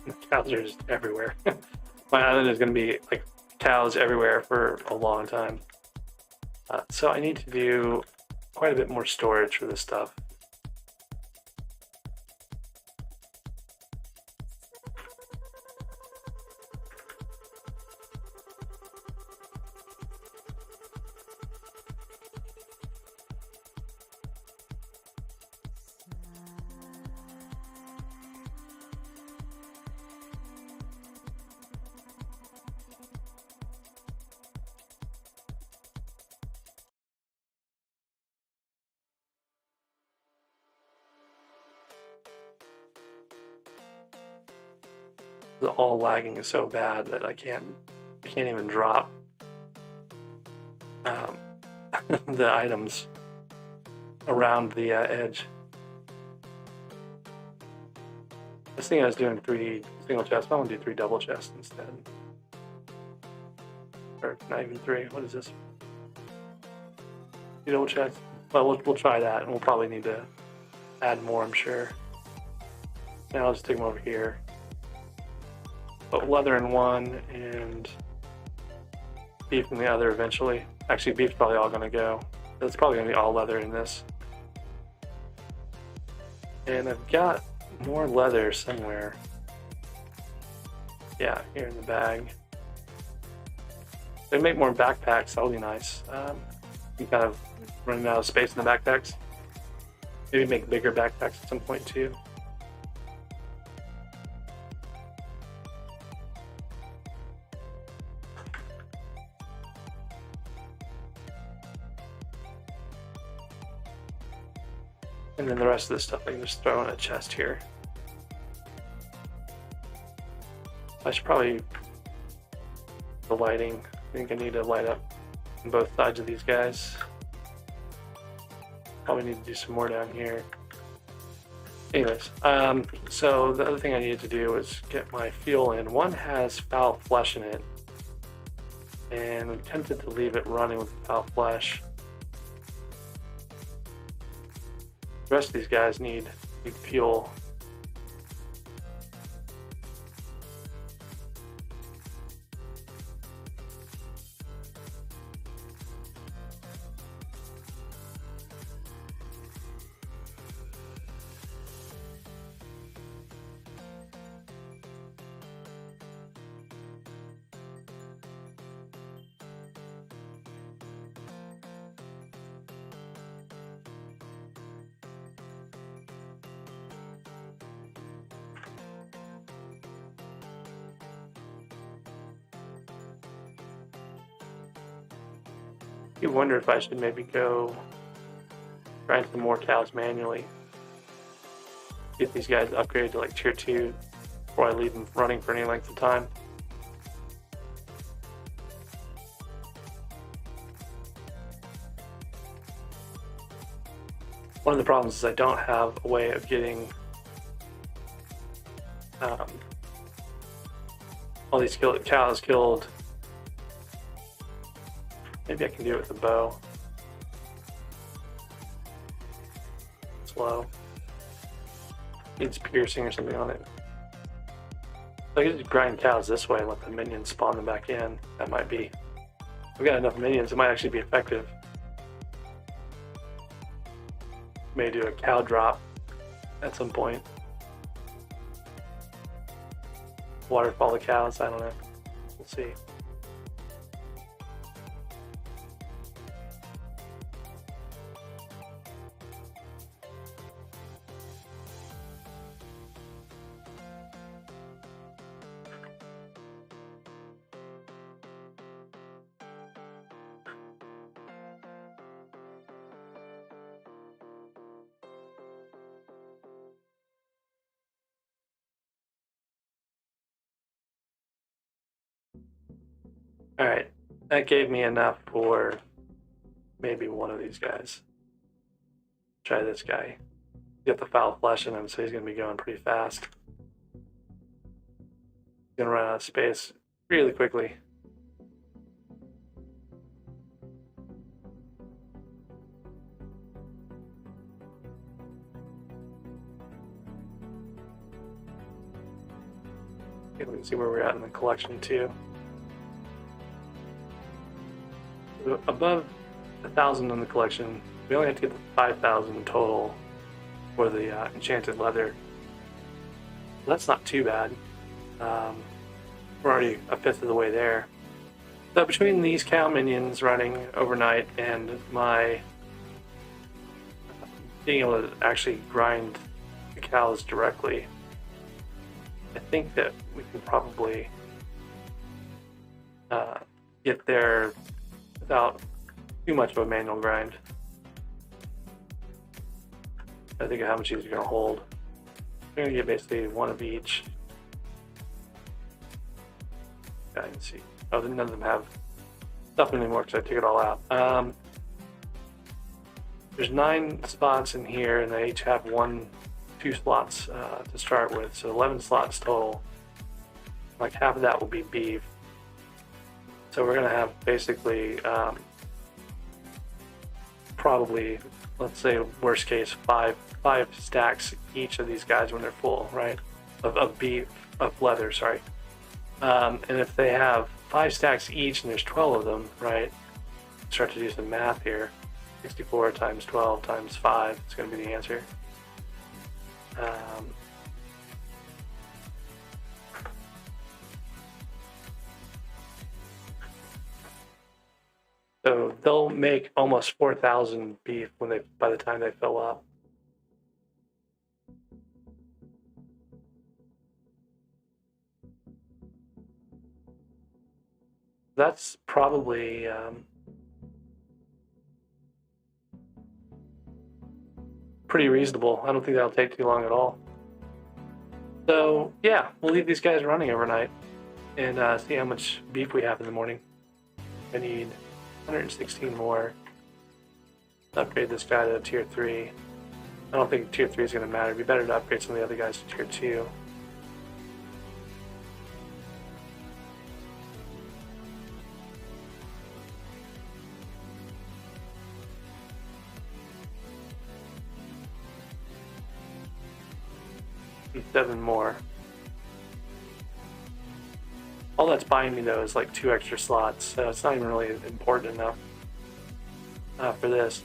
A: The cows are just everywhere. My island is going to be like cows everywhere for a long time. So I need to do quite a bit more storage for this stuff. The all lagging is so bad that I can't even drop the items around the edge. This thing I was doing 3 single chests. I want to do 3 double chests instead. Or not even 3. What is this? 2 double chests. Well, we'll try that, and we'll probably need to add more, I'm sure. Now I'll just take them over here. Put leather in one and beef in the other eventually. Actually, beef's probably all going to go. It's probably going to be all leather in this. And I've got more leather somewhere. Yeah, here in the bag. They make more backpacks, that'll be nice. You kind of running out of space in the backpacks. Maybe make bigger backpacks at some point too. And then the rest of this stuff I can just throw in a chest here. I should probably, the lighting, I think I need to light up on both sides of these guys. Probably need to do some more down here. Anyways, so the other thing I needed to do was get my fuel in. One has foul flesh in it, and I'm tempted to leave it running with foul flesh. The rest of these guys need fuel. You wonder if I should maybe go grind some more cows manually. Get these guys upgraded to like tier 2 before I leave them running for any length of time. One of the problems is I don't have a way of getting all these cows killed. Maybe I can do it with a bow. Slow. Needs piercing or something on it. So I could just grind cows this way and let the minions spawn them back in. That might be. We've got enough minions, it might actually be effective. May do a cow drop at some point. Waterfall of cows, I don't know. We'll see. Alright, that gave me enough for maybe one of these guys. Try this guy. Get the foul flesh in him, so he's going to be going pretty fast. He's going to run out of space really quickly. Okay, we can see where we're at in the collection too. Above 1,000 in the collection, we only have to get to 5,000 total for the enchanted leather. So that's not too bad. We're already a fifth of the way there. So between these cow minions running overnight and my being able to actually grind the cows directly, I think that we can probably get there without too much of a manual grind. I think of how much these are going to hold. I'm going to get basically one of each. Yeah, I can see. Oh, none of them have stuff anymore because I took it all out. There's 9 spots in here, and they each have 2 slots to start with, so 11 slots total. Like half of that will be beef. So we're going to have basically probably, let's say worst case, five stacks each of these guys when they're full, right? Of beef, of leather, sorry. And if they have 5 stacks each and there's 12 of them, right? Start to do some math here. 64 times 12 times 5 is going to be the answer. So they'll make almost 4,000 beef by the time they fill up. That's probably pretty reasonable. I don't think that'll take too long at all. So yeah, we'll leave these guys running overnight and see how much beef we have in the morning. I need 116 more. Upgrade this guy to tier 3. I don't think tier 3 is going to matter. It'd be better to upgrade some of the other guys to tier 2. And 7 more. All that's buying me though is like 2 extra slots, so it's not even really important enough for this.